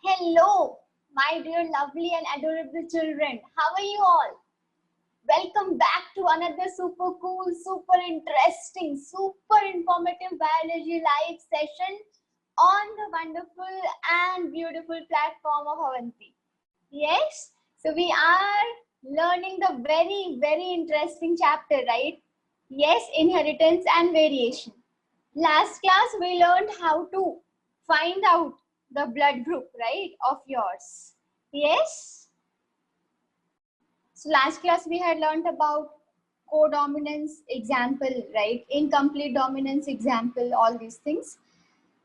Hello, my dear lovely and adorable children. How are you all? Welcome back to another super cool, super interesting, super informative biology live session on the wonderful and beautiful platform of Avanti. Yes, so we are learning the very interesting chapter, right? Yes, inheritance and variation. Last class we learned how to find out the blood group, right, of yours. Yes. So last class we had learned about codominance example, right? Incomplete dominance example, all these things,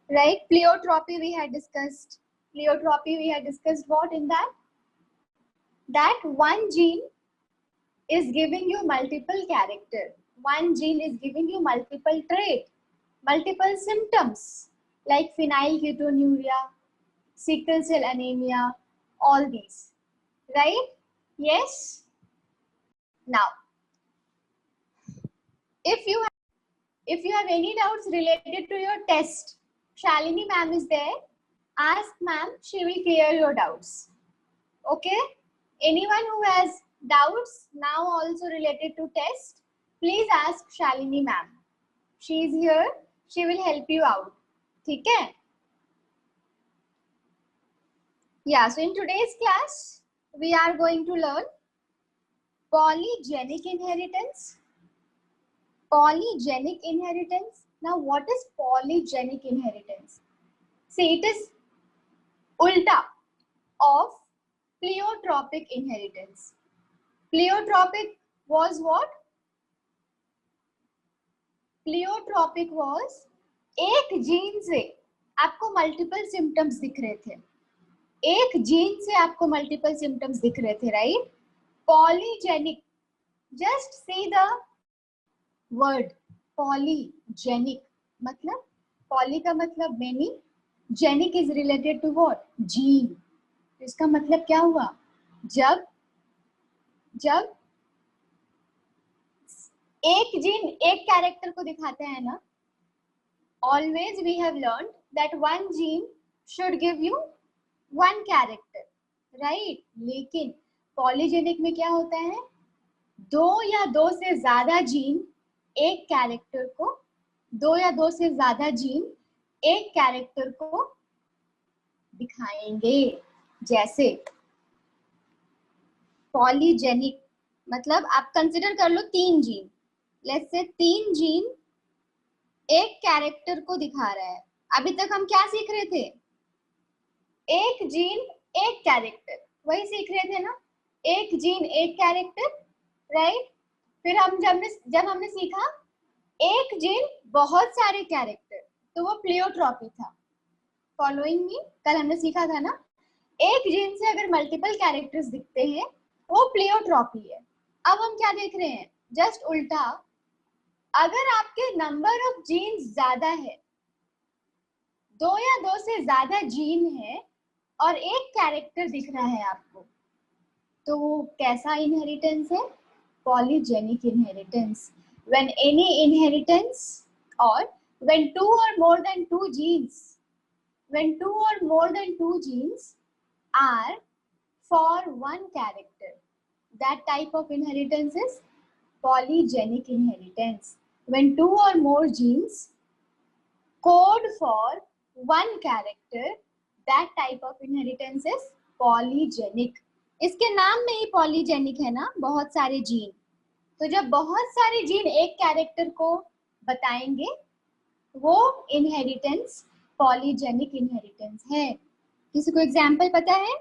right? Pleiotropy we had discussed. Pleiotropy we had discussed what in that? That one gene is giving you multiple character. One gene is giving you multiple trait, multiple symptoms like phenylketonuria, sickle cell anemia, all these, right? Yes. Now, if you have any doubts related to your test, Shalini ma'am is there. Ask ma'am, she will clear your doubts. Okay? Anyone who has doubts now also related to test, please ask Shalini ma'am. She is here. She will help you out. ठीक है? Yeah, so in today's class, we are going to learn polygenic inheritance. Polygenic inheritance. Now, what is polygenic inheritance? See, it is ulta of pleiotropic inheritance. Pleiotropic was what? Pleiotropic was एक gene से आपको multiple symptoms दिख रहे थे. एक gene से आपको multiple symptoms दिख रहे थे, right? Polygenic, just see the word polygenic. मतलब पॉली का मतलब many, genic is related to what? Gene. इसका मतलब क्या हुआ? जब एक जीन एक कैरेक्टर को दिखाते हैं ना, always we have learned that one gene should give you one character, right? लेकिन पॉलीजेनिक में क्या होता है? दो या दो से ज्यादा जीन एक कैरेक्टर को, दो या दो से ज्यादा जीन एक कैरेक्टर को दिखाएंगे. जैसे पॉलीजेनिक मतलब आप कंसिडर कर लो 3 जीन. लेट्स से 3 जीन एक कैरेक्टर को दिखा रहा है. अभी तक हम क्या सीख रहे थे? एक जीन एक कैरेक्टर, वही सीख रहे थे ना? एक जीन एक कैरेक्टर, राइट? फिर हम जब हमने सीखा एक जीन बहुत सारे कैरेक्टर, तो वो प्लेयोट्रॉपी था. Following me? कल हमने सीखा था ना, एक जीन से अगर मल्टीपल कैरेक्टर्स दिखते हैं वो प्लेयोट्रॉपी है. अब हम क्या देख रहे हैं? जस्ट उल्टा. अगर आपके नंबर ऑफ जीन्स ज्यादा है, दो या दो से ज्यादा जीन है और एक कैरेक्टर दिख रहा है आपको, तो कैसा इनहेरिटेंस है? Polygenic inheritance. When any inheritance or when two or more than two genes are for one character, that type of inheritance is polygenic inheritance. When two or more genes code for one character, that type of inheritance is polygenic. इसके नाम में ही polygenic है ना, बहुत सारे gene. तो जब बहुत सारे जीन एक कैरेक्टर को बताएंगे, वो इनहेरिटेंस पॉलीजेनिक इनहेरिटेंस है. किसी को एग्जांपल पता है?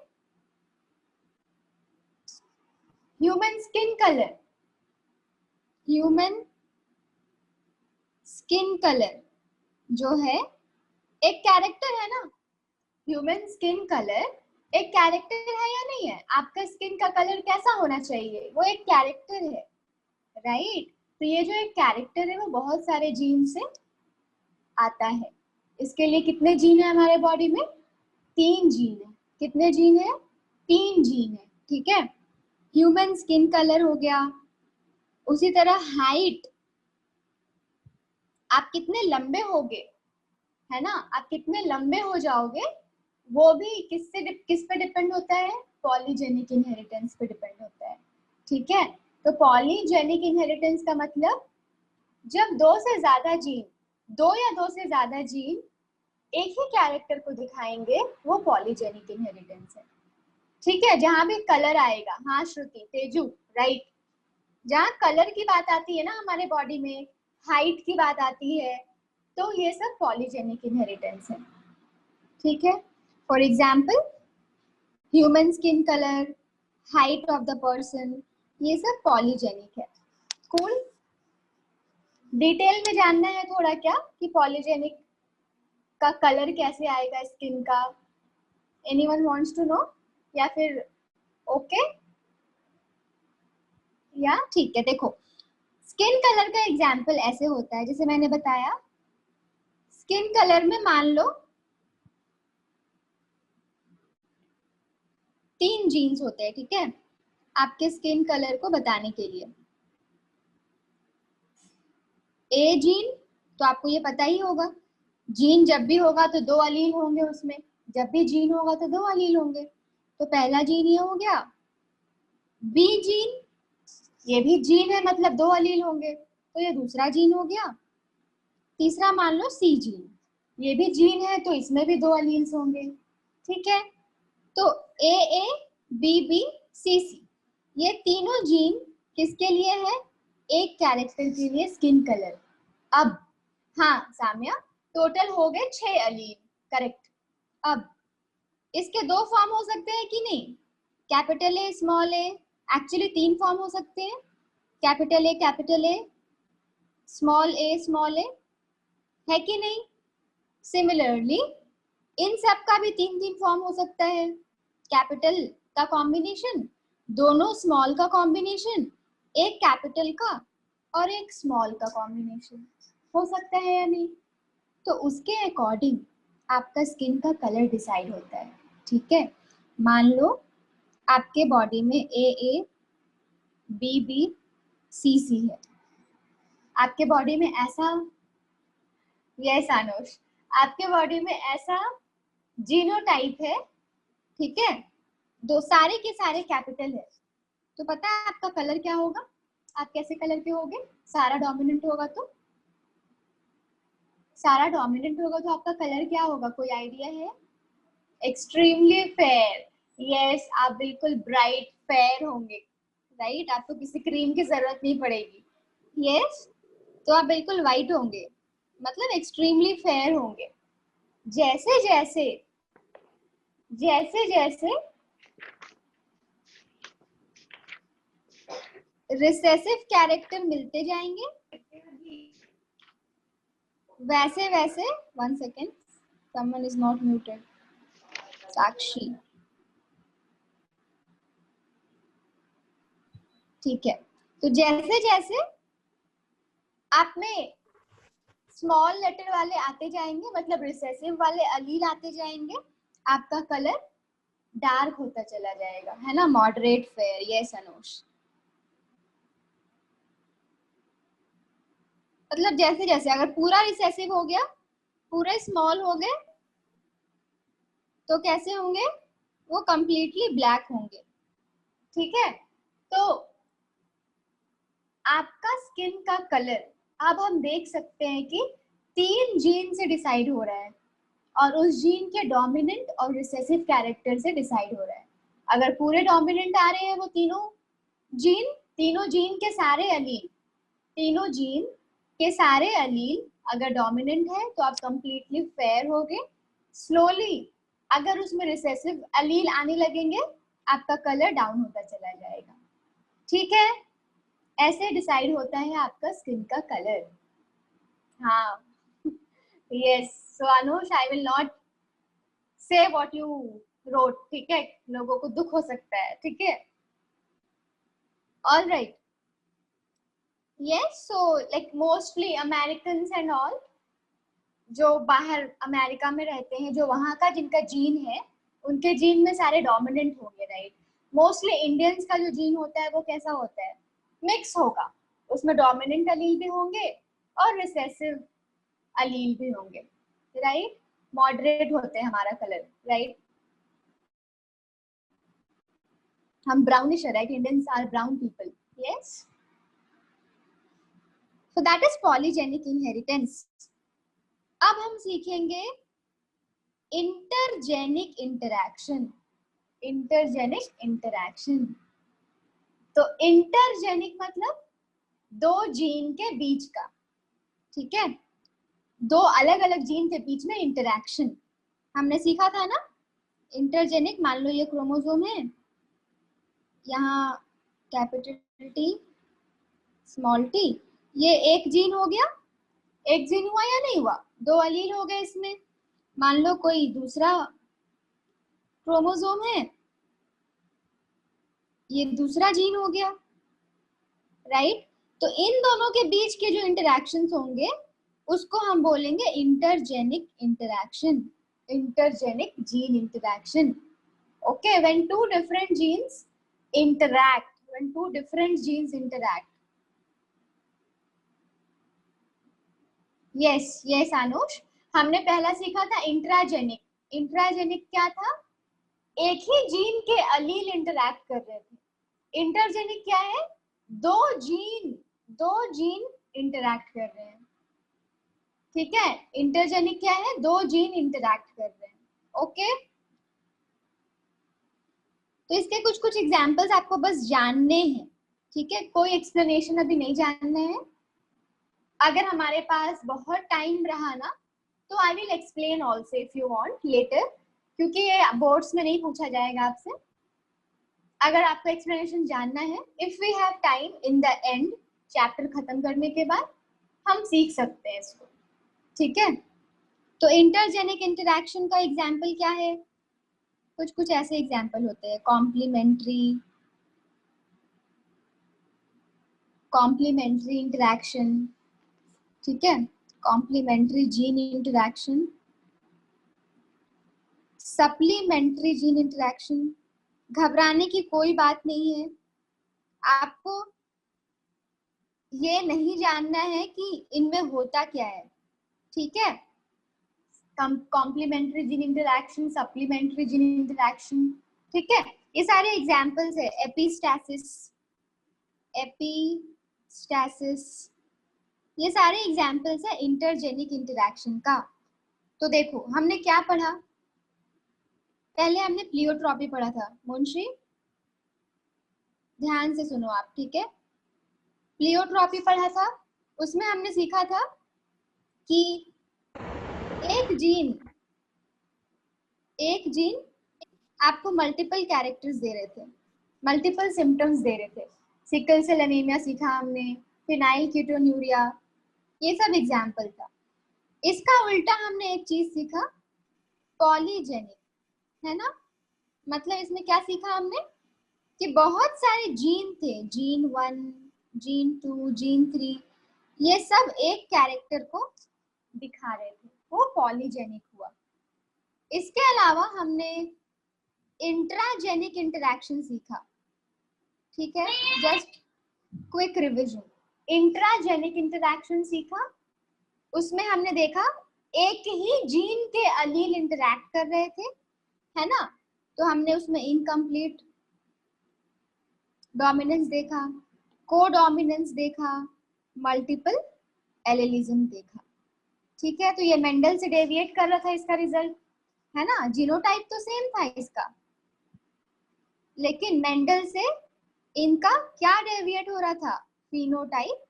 Human skin colour. Human skin colour जो है एक कैरेक्टर है ना. ह्यूमन स्किन कलर एक कैरेक्टर है या नहीं है? आपका स्किन का कलर कैसा होना चाहिए? वो एक कैरेक्टर है, राइट? तो ये जो एक कैरेक्टर है वो बहुत सारे जीन से आता है. इसके लिए कितने जीन है हमारे बॉडी में? 3 जीन है. कितने जीन है? 3 जीन है. ठीक है. ह्यूमन स्किन कलर हो गया. उसी तरह हाइट, आप कितने लंबे होगे, है ना? आप कितने लंबे हो जाओगे, वो भी किस पे डिपेंड होता है? पॉलीजेनिक इनहेरिटेंस पे डिपेंड होता है। ठीक है, तो पॉलीजेनिक इनहेरिटेंस का मतलब जब दो या दो से ज्यादा जीन एक ही कैरेक्टर को दिखाएंगे, वो पॉलीजेनिक इनहेरिटेंस है। ठीक है, जहां भी कलर आएगा, हाँ श्रुति, तेजू, राइट, जहाँ कलर की बात आती है ना हमारे बॉडी में, हाइट की बात आती है, तो ये सब पॉलीजेनिक इनहेरिटेंस है। ठीक है, for example human skin colour, height of the person, ये सब पॉलीजेनिक है। कूल। डिटेल में जानना है थोड़ा क्या कि पॉलीजेनिक का कलर कैसे आएगा स्किन का? एनीवन वांट्स टू नो या फिर ओके? या ठीक है, देखो स्किन कलर का एग्जाम्पल ऐसे होता है, जैसे मैंने बताया, स्किन कलर में मान लो 3 जीन्स होते हैं, ठीक है, आपके स्किन कलर को बताने के लिए। ए जीन, तो आपको ये पता ही होगा, जीन जब भी होगा तो 2 अलील होंगे उसमें, जब भी जीन होगा तो 2 अलील होंगे, तो पहला जीन ये हो गया। बी जीन, ये भी जीन है मतलब 2 अलील होंगे, तो ये दूसरा जीन हो गया। तीसरा मान लो सी जीन, ये भी जीन है तो इसमें भी 2 अलील्स होंगे। ठीक है, तो ए ए बी बी सी सी, ये तीनों जीन किसके लिए है? एक कैरेक्टर के लिए स्किन कलर। अब हाँ साम्या, टोटल हो गए 6 अलील, करेक्ट। अब इसके 2 फॉर्म हो सकते हैं कि नहीं? Capital A small A, actually 3 form हो सकते हैं, कैपिटल ए स्मॉल ए, है कि नहीं? सिमिलरली इन सब का भी 3 फॉर्म हो सकता है, कैपिटल का कॉम्बिनेशन, दोनों स्मॉल का कॉम्बिनेशन, एक कैपिटल का और एक स्मॉल का कॉम्बिनेशन, हो सकता है या नहीं? तो उसके अकॉर्डिंग आपका स्किन का कलर डिसाइड होता है। ठीक है, मान लो आपके बॉडी में ए बी बी सी सी है, आपके बॉडी में ऐसा, यस अनुष, आपके बॉडी में ऐसा जीनोटाइप है, ठीक है, दो सारे के सारे कैपिटल है, तो पता है आपका कलर क्या होगा? आप कैसे कलर के होगे? सारा डोमिनेंट होगा तो आपका कलर क्या होगा? कोई आइडिया है? एक्सट्रीमली फेयर, यस, आप बिल्कुल ब्राइट फेयर होंगे, राइट, आपको किसी क्रीम की जरूरत नहीं पड़ेगी। यस, तो आप बिल्कुल व्हाइट होंगे, मतलब एक्सट्रीमली फेयर होंगे। जैसे जैसे जैसे जैसे रिसेसिव कैरेक्टर मिलते जाएंगे, वैसे वैसे, 1 second, someone is not muted, साक्षी, ठीक है, तो जैसे जैसे आप में स्मॉल लेटर वाले आते जाएंगे, मतलब रिसेसिव वाले अलील आते जाएंगे, आपका कलर डार्क होता चला जाएगा, है ना, मॉडरेट फेयर। यस अनुष, मतलब जैसे जैसे अगर पूरा रिसेसिव हो गया, पूरे स्मॉल हो गए, तो कैसे होंगे? वो कंप्लीटली ब्लैक होंगे। ठीक है, तो आपका स्किन का कलर अब हम देख सकते हैं कि 3 जीन से डिसाइड हो रहा है, और उस जीन के डोमिनेंट और रिसेसिव कैरेक्टर से डिसाइड हो रहा है। अगर पूरे डोमिनेंट आ रहे हैं वो तीनों जीन के सारे अलील, तीनों जीन के सारे अलील अगर डोमिनेंट है तो आप कंप्लीटली फेयर हो गए। स्लोली अगर उसमें रिसेसिव अलील आने लगेंगे, आपका कलर डाउन होता चला जाएगा। ठीक है, ऐसे डिसाइड होता है आपका स्किन का कलर। हाँ, yes, so Anush, I will not से व्हाट यू रोट, ठीक है, लोगों को दुख हो सकता है, ठीक है, all right. Yes, so like mostly American and all, जो बाहर अमेरिका में रहते हैं, जो वहां का जिनका जीन है, उनके जीन में सारे डोमिनेंट होंगे, राइट। मोस्टली इंडियंस का जो जीन होता है वो कैसा होता है? मिक्स होगा, उसमें डोमिनेंट अलील भी होंगे और रिसेसिव अलील भी होंगे, राइट। मॉडरेट होते हैं हमारा कलर, राइट। हम ब्राउनिश है, right? Indians are brown people, yes. So that is polygenic inheritance. अब हम सीखेंगे इंटरजेनिक इंटरैक्शन. Intergenic interaction. तो इंटरजेनिक मतलब दो जीन के बीच का, ठीक है? दो अलग अलग जीन के बीच में इंटरैक्शन हमने सीखा था ना. इंटरजेनिक, मान लो ये क्रोमोसोम है, यहाँ कैपिटल टी स्मॉल टी, ये एक जीन हो गया. एक जीन हुआ या नहीं हुआ? दो अलील हो गए इसमें. मान लो कोई दूसरा क्रोमोसोम है, ये दूसरा जीन हो गया, राइट? तो इन दोनों के बीच के जो इंटरैक्शंस होंगे उसको हम बोलेंगे intergenic interaction. Intergenic gene interaction. Okay, when two different genes interact, when two different genes interact. Yes, yes Anush, हमने पहला सीखा था इंट्राजेनिक. इंट्राजेनिक क्या था? एक ही जीन के अलील इंटरैक्ट कर रहे थे. इंटरजेनिक क्या है? दो जीन इंटरैक्ट कर रहे हैं, ठीक है? इंटरजेनिक क्या है? दो जीन इंटरैक्ट कर रहे हैं. ओके, तो इसके कुछ कुछ एग्जांपल्स आपको बस जानने हैं, ठीक है? कोई एक्सप्लेनेशन अभी नहीं जानना है. अगर हमारे पास बहुत टाइम रहा ना तो I will explain also if you want later, क्योंकि ये बोर्ड्स में नहीं पूछा जाएगा आपसे. अगर आपको एक्सप्लेनेशन जानना है, if we have time in the end, chapter खत्म करने के बाद हम सीख सकते हैं इसको, ठीक है? तो इंटरजेनिक इंटरैक्शन का एग्जाम्पल क्या है? कुछ कुछ ऐसे एग्जाम्पल होते हैं. कॉम्प्लीमेंट्री इंटरैक्शन, ठीक है? Complementary gene interaction, supplementary gene interaction. घबराने की कोई बात नहीं है. आपको ये नहीं जानना है कि इनमें होता क्या है, ठीक है? Complementary gene interaction, supplementary gene interaction, ठीक है? ये सारे एग्जांपल्स है. एपिस्टैसिस, ये सारे एग्जांपल्स है इंटरजेनिक इंटरैक्शन का. तो देखो हमने क्या पढ़ा. पहले हमने प्लियोट्रॉपी पढ़ा था. मुंशी ध्यान से सुनो आप, ठीक है? प्लियोट्रॉपी पढ़ा था. उसमें हमने सीखा था कि एक जीन आपको मल्टीपल कैरेक्टर्स दे रहे थे, मल्टीपल सिम्टम्स दे रहे थे. सिकल सेल एनीमिया सीखा हमने, फिनाइल कीटोन्यूरिया, ये सब एग्जाम्पल था. इसका उल्टा हमने एक चीज सीखा, पॉलीजेनिक, है ना? मतलब इसमें क्या सीखा हमने कि बहुत सारे जीन थे, जीन 1, जीन 2, जीन 3, ये सब एक कैरेक्टर को दिखा रहे थे, वो पॉलीजेनिक हुआ. इसके अलावा हमने इंट्राजेनिक इंटरैक्शन सीखा, ठीक है? Just quick revision. Intragenic interaction सीखा, उसमें हमने देखा एक ही जीन के अलील इंटरैक्ट कर रहे थे, है ना? तो हमने उसमें इनकम्प्लीट डोमिनेंस देखा, कोडोमिनेंस देखा, मल्टीपल एलेलिज्म देखा, ठीक है? तो ये मेंडल से डेविएट कर रहा था इसका रिजल्ट, है ना? जीनोटाइप तो सेम था इसका, लेकिन मेंडल से इनका क्या डेविएट हो रहा था? फिनोटाइप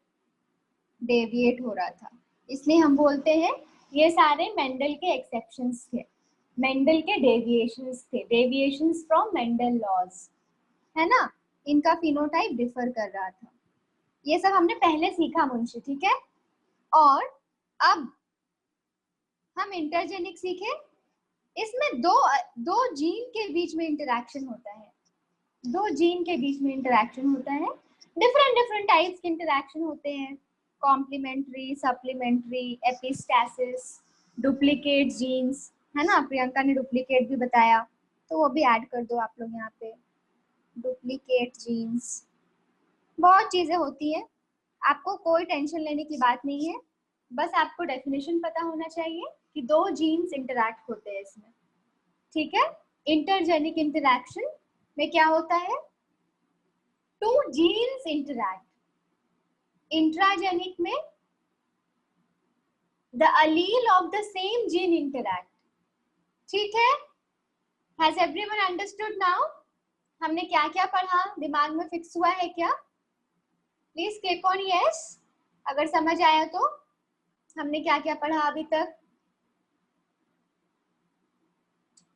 डेविएट हो रहा था. इसलिए हम बोलते हैं ये सारे मेंडल के एक्सेप्शंस थे, मेंडल के डेविएशंस थे, डेविएशंस फ्रॉम मेंडल लॉज, है ना? इनका फिनोटाइप डिफर कर रहा था. ये सब हमने पहले सीखा मुंशी, ठीक है? और अब हम इंटरजेनिक सीखे. इसमें दो जीन के बीच में इंटरैक्शन होता है, दो जीन के बीच में इंटरैक्शन होता है. डिफरेंट टाइप्स के इंटरैक्शन होते हैं, कॉम्प्लीमेंट्री, सप्लीमेंट्री, एपिस्टैसिस, डुप्लीकेट जीन्स, है ना? प्रियंका ने डुप्लीकेट भी बताया, तो वो भी ऐड कर दो आप लोग यहाँ पे. डुप्लीकेट जीन्स, बहुत चीजें होती है. आपको कोई टेंशन लेने की बात नहीं है, बस आपको डेफिनेशन पता होना चाहिए कि दो जीन्स इंटरैक्ट होते हैं इसमें, ठीक है? इंटरजेनिक इंटरैक्शन में क्या होता है? टू जीन्स इंटरैक्ट, इंट्राजेनिक में the allele of the same gene interact. ठीक है, हैज एवरीवन अंडरस्टूड नाउ? हमने क्या क्या पढ़ा, दिमाग में फिक्स हुआ है क्या? प्लीज क्लिक ऑन यस अगर समझ आया तो। हमने क्या क्या पढ़ा अभी तक?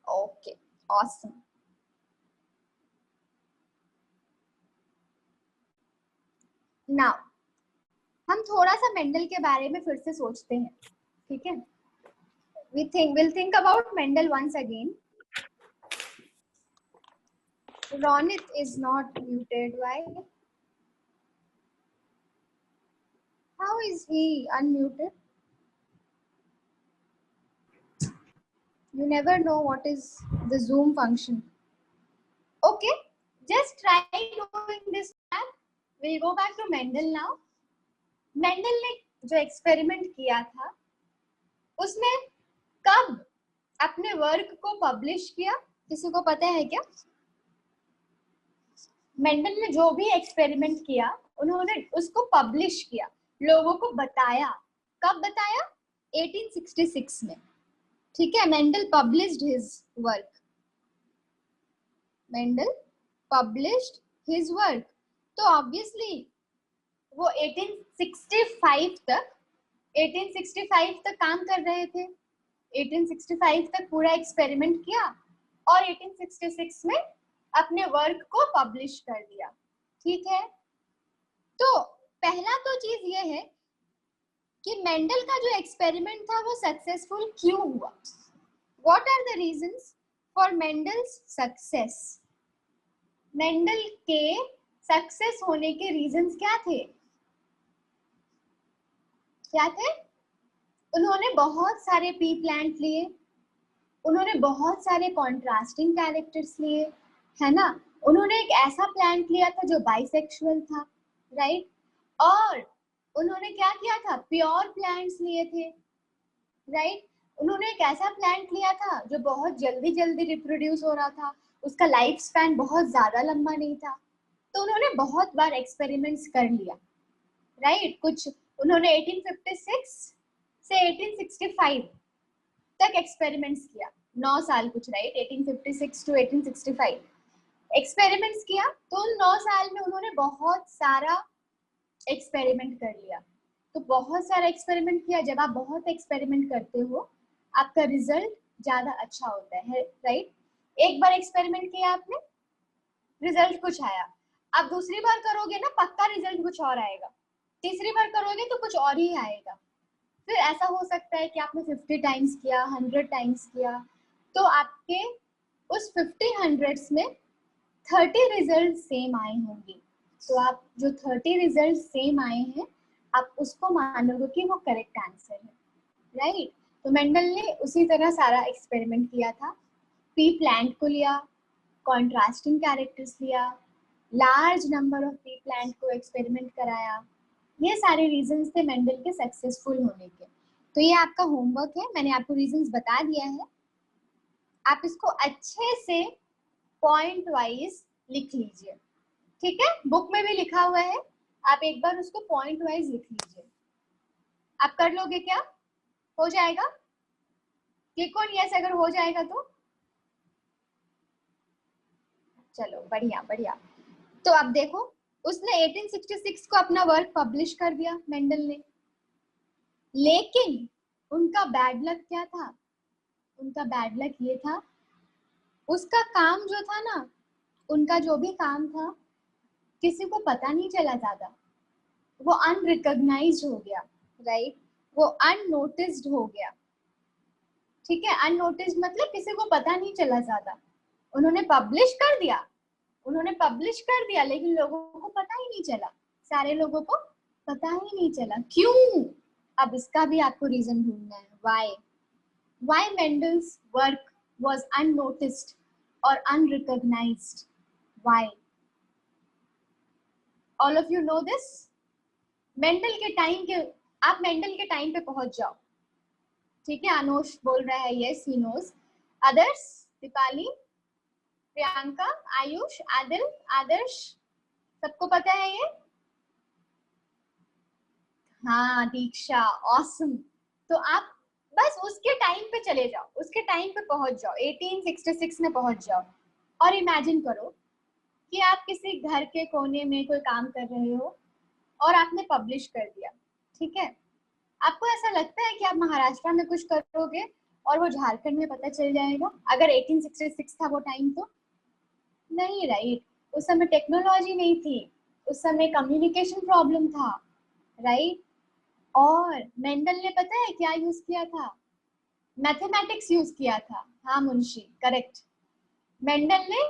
Okay, awesome. नाउ हम थोड़ा सा मेंडल के बारे में फिर से सोचते हैं, ठीक है? we'll think about Mendel once again. Ronit is not muted. Why? How is he unmuted? You never know what is the Zoom function. Okay, just try doing this math. We'll go back to Mendel now. Mendel ने जो experiment किया था उसने कब अपने work को publish किया, किसी को पता है क्या? मेंडल ने जो भी एक्सपेरिमेंट किया उन्होंने उसको पब्लिश किया, लोगों को बताया। कब बताया? 1866 में, ठीक है? Mendel published his work, Mendel published his work. तो ऑब्वियसली वो 1865 तक काम कर रहे थे। 1865 तक पूरा एक्सपेरिमेंट किया और 1866 में अपने वर्क को पब्लिश कर दिया, ठीक है? तो पहला तो चीज ये है कि मेंडल का जो एक्सपेरिमेंट था वो सक्सेसफुल क्यों हुआ? What are the reasons for Mendel's success? Mendel के सक्सेस होने के रीजंस क्या थे? क्या थे? उन्होंने बहुत सारे पी प्लांट लिए, उन्होंने बहुत सारे कॉन्ट्रास्टिंग कैरेक्टर्स लिए, है ना? उन्होंने एक ऐसा प्लांट लिया था जो बाइसेक्सुअल था, राइट? और उन्होंने क्या किया था? प्योर प्लांट्स लिए थे, राइट? उन्होंने एक ऐसा प्लांट लिया था जो बहुत जल्दी रिप्रोड्यूस हो रहा था, उसका लाइफ स्पैन बहुत ज्यादा लंबा नहीं था। तो उन्होंने बहुत बार एक्सपेरिमेंट्स कर लिया, राइट? कुछ उन्होंने 1856 से 1865 तक एक्सपेरिमेंट्स किया, 9 साल कुछ, राइट? 1856 टू 1865 एक्सपेरिमेंट्स किया। तो उन 9 साल में उन्होंने बहुत सारा एक्सपेरिमेंट कर लिया। तो बहुत सारा एक्सपेरिमेंट किया, जब आप बहुत एक्सपेरिमेंट करते हो आपका रिजल्ट ज्यादा अच्छा होता है, राइट? एक बार एक्सपेरिमेंट किया आपने, रिजल्ट कुछ आया, आप दूसरी बार करोगे ना, पक्का रिजल्ट कुछ और आएगा, तीसरी बार करोगे तो कुछ और ही आएगा। फिर ऐसा हो सकता है कि आपने 50 टाइम्स किया, 100 टाइम्स किया, तो आपके उस 50 में 30 रिजल्ट सेम आए होंगे। तो आप जो 30 रिजल्ट सेम आए हैं आप उसको मानोगे कि वो करेक्ट आंसर है, राइट? तो मेंडल ने उसी तरह सारा एक्सपेरिमेंट किया था। पी प्लांट को लिया, कॉन्ट्रास्टिंग कैरेक्टर्स लिया, large number of P plant को एक्सपेरिमेंट कराया। ये सारे रीजंस थे मेंडल के सक्सेसफुल होने के। तो ये आपका होमवर्क है, मैंने आपको रीजंस बता दिया है, आप इसको अच्छे से पॉइंट वाइज लिख लीजिए, ठीक है? बुक में भी लिखा हुआ है, आप एक बार उसको पॉइंट वाइज लिख लीजिए। आप कर लोगे क्या? हो जाएगा? क्लिक ऑन यस अगर हो जाएगा तो। चलो बढ़िया बढ़िया। तो अब देखो, उसने 1866 को अपना वर्क पब्लिश कर दिया मेंडल ने, लेकिन उनका बैड लक क्या था? उनका बैड लक ये था, उसका काम जो था ना, उनका जो भी काम था किसी को पता नहीं चला ज्यादा, वो अनरिकॉग्नाइज्ड हो गया, राइट? वो अननोटिस्ड हो गया, ठीक है? अननोटिस्ड मतलब किसी को पता नहीं चला ज्यादा। उन्होंने पब्लिश कर दिया लेकिन लोगों को पता ही नहीं चला, सारे लोगों को पता ही नहीं चला। क्यों? अब इसका भी आपको रीजन ढूंढना है। why Mendel's work was unnoticed or unrecognized? Why? All of you know this? Mendel के टाइम के, आप मेंडल के टाइम पे पहुंच जाओ, ठीक है? अनुष बोल रहा है yes he knows. Others? Deepali, Priyanka, Ayush, Adil, Adarsh, सबको पता है ये? हाँ दीक्षा, ऑसम। तो आप बस उसके टाइम पे चले जाओ, उसके टाइम पे पहुंच जाओ, 1866 में पहुंच जाओ और इमेजिन करो कि आप किसी घर के कोने में कोई काम कर रहे हो और आपने पब्लिश कर दिया, ठीक है? आपको ऐसा लगता है कि आप महाराष्ट्र में कुछ करोगे और वो झारखंड में पता चल जाएगा अगर 1866 था वो टाइम तो? नहीं, राइट? उस समय टेक्नोलॉजी नहीं थी, उस समय कम्युनिकेशन प्रॉब्लम था, राइट? और मेंडल ने पता है क्या यूज किया था? मैथमेटिक्स यूज किया था। हाँ मुंशी, करेक्ट। मेंडल ने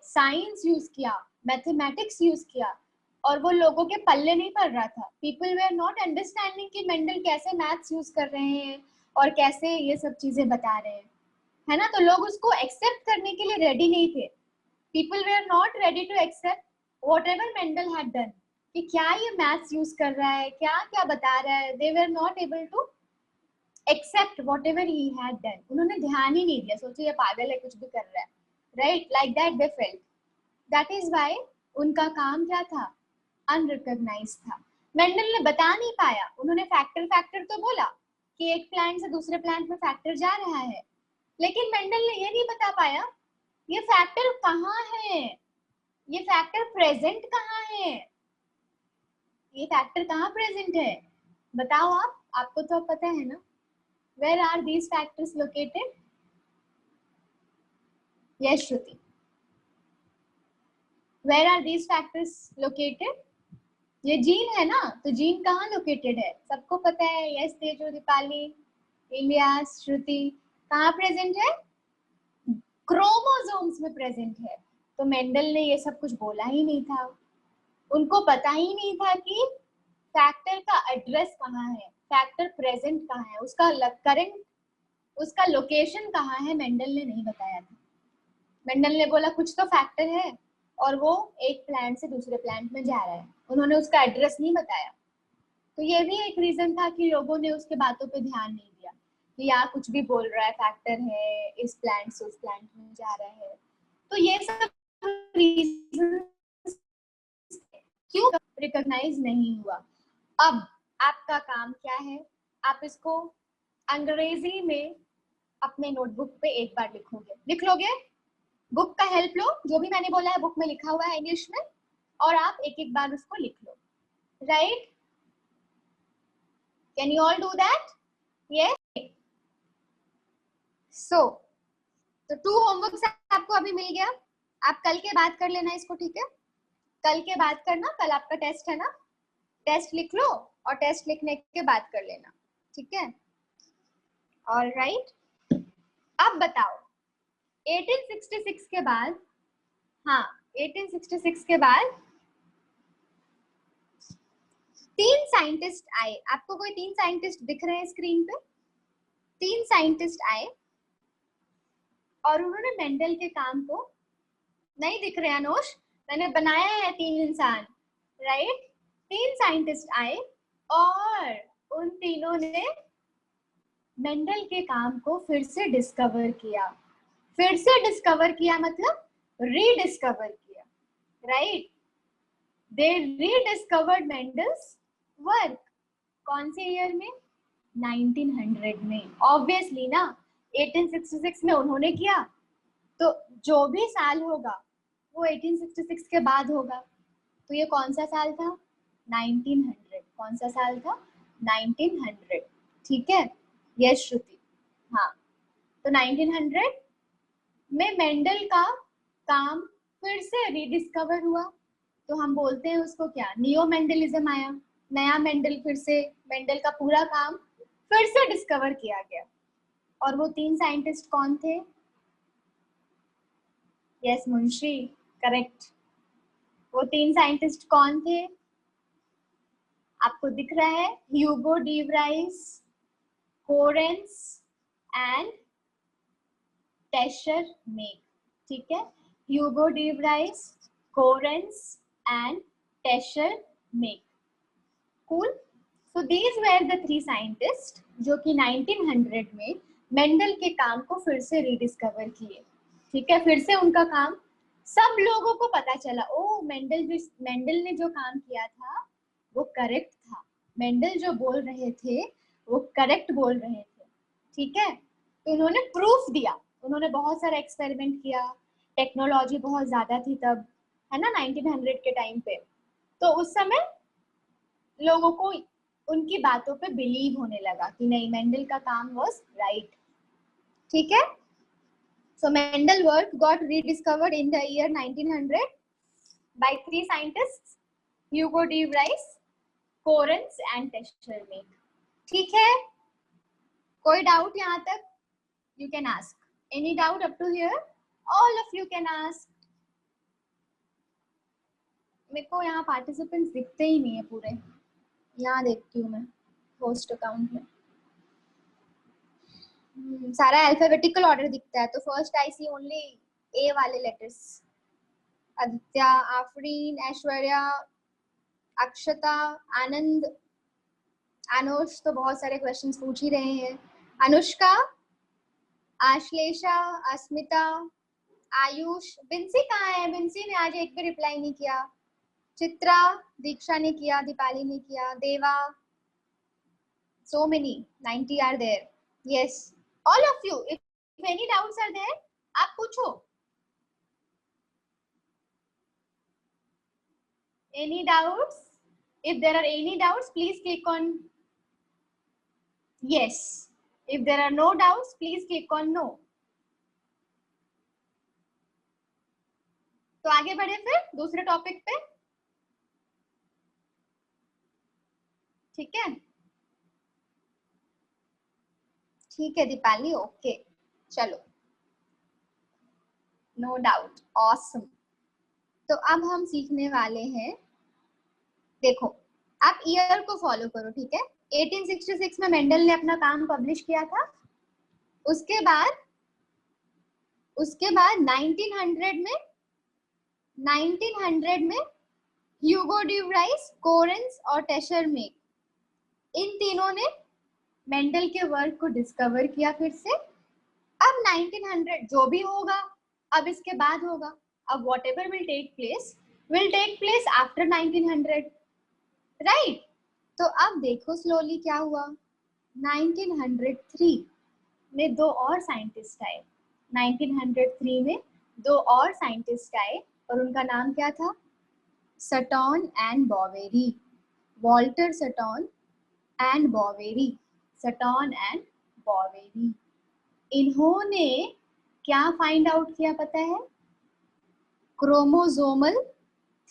साइंस यूज किया, मैथमेटिक्स यूज किया, और वो लोगों के पल्ले नहीं पड़ रहा था। पीपल वेर नॉट अंडरस्टैंडिंग कि मेंडल कैसे मैथ्स यूज कर रहे हैं और कैसे ये सब चीजें बता रहे हैं, है ना? तो लोग उसको एक्सेप्ट करने के लिए रेडी नहीं थे। People were not ready to accept whatever Mendel had done, कि क्या ये मैथ्स यूज कर रहा है, क्या क्या बता रहा है। They were not able to accept whatever he had done. उन्होंने ध्यान ही नहीं दिया, सोचो ये पागल है, कुछ भी कर रहा है, right? Like that they felt. That is why उनका काम क्या था? अनरिकॉग्नाइज था। मेंडल ने बता नहीं पाया। उन्होंने फैक्टर फैक्टर तो बोला कि एक प्लांट से दूसरे प्लांट में फैक्टर जा रहा है, लेकिन मेंडल ने ये नहीं बता पाया ये फैक्टर कहाँ है, ये फैक्टर प्रेजेंट कहाँ है, ये फैक्टर कहाँ प्रेजेंट है? बताओ आप, आपको तो अब पता है ना? Where are these factors located? Yes Shruti, where are these factors located? ये जीन है ना, तो जीन कहाँ लोकेटेड है? सबको पता है। यस तेजो, दीपाली, इलियास, श्रुति, कहाँ प्रेजेंट है? क्रोमोसोम्स में प्रेजेंट है। तो मेंडल ने ये सब कुछ बोला ही नहीं था, उनको पता ही नहीं था कि फैक्टर का एड्रेस कहाँ है, फैक्टर प्रेजेंट कहाँ है, उसका करंट, उसका लोकेशन कहाँ है, मेंडल ने नहीं बताया था। मेंडल ने बोला कुछ तो फैक्टर है और वो एक प्लांट से दूसरे प्लांट में जा रहा है, उन्होंने उसका एड्रेस नहीं बताया। तो ये भी एक रीजन था कि लोगों ने उसके बातों पे ध्यान नहीं दिया कि यार कुछ भी बोल रहा है, फैक्टर है, इस प्लांट से उस प्लांट में जा रहा है। तो ये सब रीजन क्यों रिकॉग्नाइज नहीं हुआ। अब आपका काम क्या है? आप इसको अंग्रेजी में अपने नोटबुक पे एक बार लिखोगे, लिख लोगे? बुक का हेल्प लो, जो भी मैंने बोला है बुक में लिखा हुआ है इंग्लिश में, और आप एक एक बार उसको लिख लो, right? Can you all do that? Yes. So तो 2 होमवर्क्स आपको अभी मिल गया। आप कल के बाद कर लेना इसको, ठीक है? कल के बाद करना, कल आपका टेस्ट है ना, टेस्ट लिख लो और टेस्ट लिखने के बाद कर लेना, ठीक है? All right. अब बताओ 1866 के बाद, हाँ 1866 के बाद 3 साइंटिस्ट आए। आपको कोई 3 साइंटिस्ट दिख रहे हैं स्क्रीन पे? 3 साइंटिस्ट आए और उन्होंने मेंडल के काम को, नहीं दिख रहे अनुष, मैंने बनाया है 3 इंसान, राइट? 3 साइंटिस्ट आए और उन तीनों ने मेंडल के काम को फिर से डिस्कवर किया। फिर से डिस्कवर किया मतलब रीडिस्कवर किया, राइट? दे रीडिस्कवर्ड मेंडल्स वर्क। कौन से ईयर में? 1900 में। ऑब्वियसली ना, 1866 में उन्होंने किया तो जो भी साल होगा वो 1866 के बाद होगा। तो ये कौन सा साल था? 1900। कौन सा साल था? 1900, ठीक है? यस श्रुति, हाँ। तो 1900 में मेंडल का काम फिर से रीडिस्कवर हुआ, तो हम बोलते हैं उसको क्या? नियो मेंडलिज्म आया, नया मेंडल, फिर से मेंडल का पूरा काम फिर से डिस्कवर किया गया। और वो 3 साइंटिस्ट कौन थे? Yes Munshi, correct. वो 3 साइंटिस्ट कौन थे? आपको दिख रहा है, Hugo de Vries, Correns and Tschermak, ठीक है? Hugo de Vries, Correns and Tschermak. Cool. So these were the 3 scientist जो कि 1900 में मेंडल के काम को फिर से रीडिस्कवर किए, ठीक है? फिर से उनका काम सब लोगों को पता चला, ओ मेंडल ने जो काम किया था वो करेक्ट था, मेंडल जो बोल रहे थे वो करेक्ट बोल रहे थे, ठीक है। तो उन्होंने प्रूफ दिया, उन्होंने बहुत सारा एक्सपेरिमेंट किया, टेक्नोलॉजी बहुत ज्यादा थी तब, है ना, 1900 के टाइम पे। तो उस समय लोगों को उनकी बातों पे बिलीव होने लगा कि नहीं, मेंडल का काम वाज राइट, ठीक है। So Mendel work got rediscovered in the year 1900 by three scientists, Hugo de Vries, Correns and Tesselmich. ठीक है, कोई डाउट यहाँ तक? You can ask. Any doubt up to here? All of you can ask. मेरे को यहाँ participants दिखते ही नहीं है पूरे, यहाँ देखती हूँ मैं होस्ट अकाउंट में। सारा अल्फाबेटिकल ऑर्डर दिखता है, तो फर्स्ट आई सी ओनली ए वाले लेटर्स। आदित्य, आफरीन, ऐश्वर्या, अक्षता, आनंद, अनुष तो बहुत सारे क्वेश्चंस पूछ ही रहे हैं, अनुष्का, आश्लेषा, अस्मिता, आयुष, बिंसी कहाँ है? बिंसी ने आज एक भी रिप्लाई नहीं किया। चित्रा, दीक्षा ने किया, दीपाली ने किया, देवा, so many, 90 are there. Yes, all of you, if any doubts are there, आप पूछो। Any doubts? If there are any doubts, please click on yes. If there are no doubts, please click on no. तो आगे बढ़े फिर दूसरे topic पे, ठीक है? ठीक है दीपाली, ओके, चलो, नो डाउट, ऑसम। तो अब हम सीखने वाले हैं, देखो आप ईयर को फॉलो करो, ठीक है। 1866 में मेंडल ने अपना काम पब्लिश किया था, उसके बाद 1900 में ह्यूगो डी व्राइस, कोरेंस और टेशरमेक, इन तीनों ने मेंडल के वर्क को डिस्कवर किया फिर से। अब 1900 जो भी होगा अब इसके बाद होगा, अब whatever will take place after 1900, right? तो अब देखो स्लोली क्या हुआ, 1903 में दो और साइंटिस्ट आए, 1903 में दो और साइंटिस्ट आए और उनका नाम क्या था? सटॉन एंड बॉवेरी, वॉल्टर सटॉन एंड बॉवेरी, सटॉन एंड बॉवेरी। इन्होंने क्या फाइंड आउट किया पता है? Chromosomal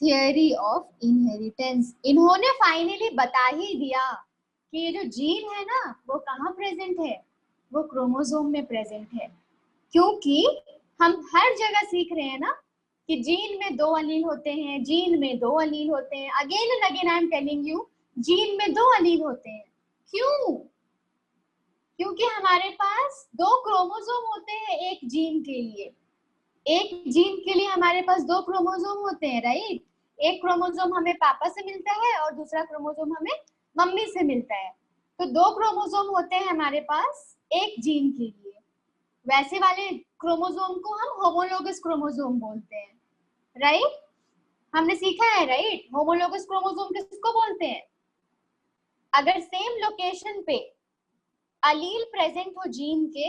theory of inheritance. इन्होंने फाइनली बता ही दिया कि ये जो जीन है ना वो कहाँ प्रेजेंट है, वो क्रोमोसोम में प्रेजेंट है। क्योंकि हम हर जगह सीख रहे हैं ना कि जीन में दो अलील होते हैं, जीन में दो अलील होते हैं, again and again I am telling you, gene में दो अलील होते हैं। क्यों? क्योंकि हमारे पास दो क्रोमोसोम होते हैं एक जीन के लिए, एक जीन के लिए हमारे पास दो क्रोमोसोम होते हैं, राइट? एक क्रोमोसोम हमें पापा से मिलता है और दूसरा क्रोमोसोम हमें मम्मी से मिलता है। तो दो क्रोमोसोम होते हैं हमारे पास एक जीन के लिए। वैसे वाले क्रोमोसोम को हम होमोलोगस क्रोमोसोम बोलते हैं, राइट? हमने सीखा है, राइट? होमोलोगस क्रोमोसोम किसको बोलते हैं? अगर सेम लोकेशन पे अलील प्रेजेंट हो जीन के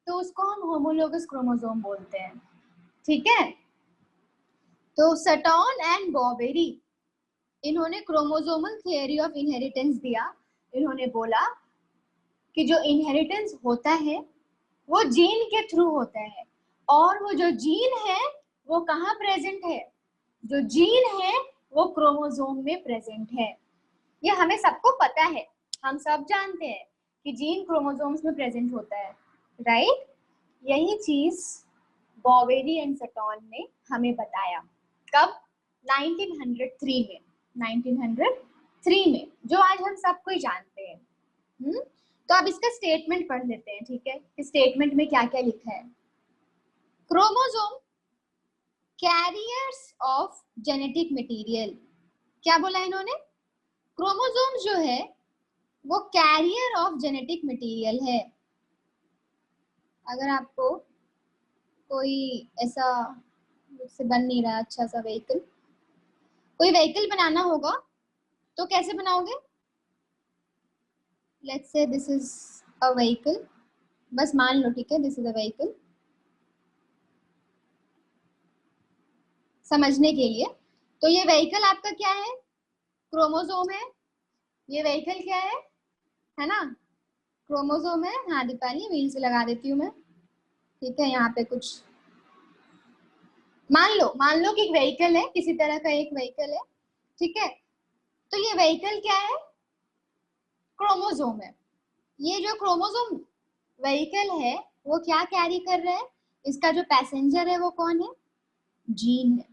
तो उसको हम होमोलोगस क्रोमोसोम बोलते हैं, ठीक है। तो सटॉन एंड बॉवेरी, इन्होंने क्रोमोसोमल थियरी ऑफ इनहेरिटेंस दिया। इन्होंने बोला कि जो इनहेरिटेंस होता है वो जीन के थ्रू होता है, और वो जो जीन है वो कहाँ प्रेजेंट है? जो जीन है वो क्रोमोसोम में प्रेजेंट है। ये हमें सबको पता है, हम सब जानते हैं कि जीन क्रोमोसोम्स में प्रेजेंट होता है, राइट? यही चीज बॉवेरी एंड सटॉन ने हमें बताया। कब? 1903 में, 1903 में, जो आज हम सब कोई जानते हैं। तो अब इसका स्टेटमेंट पढ़ लेते हैं, ठीक है? इस स्टेटमेंट में क्या क्या लिखा है? Chromosome carriers of genetic material. क्या बोला इन्होंने? क्रोमोसोम जो है वो कैरियर ऑफ जेनेटिक मटेरियल है। अगर आपको कोई ऐसा खुद से बन नहीं रहा अच्छा सा व्हीकल। कोई व्हीकल बनाना होगा तो कैसे बनाओगे? Let's say this is a vehicle, बस मान लो, ठीक है, दिस इज अ व्हीकल समझने के लिए। तो ये व्हीकल आपका क्या है? क्रोमोसोम है। ये व्हीकल क्या है ना? क्रोमोसोम है। हाँ दीपाली, व्हील से लगा देती हूँ मैं, ठीक है। यहाँ पे कुछ मान लो कि एक व्हीकल है, किसी तरह का एक व्हीकल है, ठीक है। तो ये व्हीकल क्या है? क्रोमोसोम है। ये जो क्रोमोसोम व्हीकल है वो क्या कैरी कर रहा है? इसका जो पैसेंजर है वो कौन है? जीन है,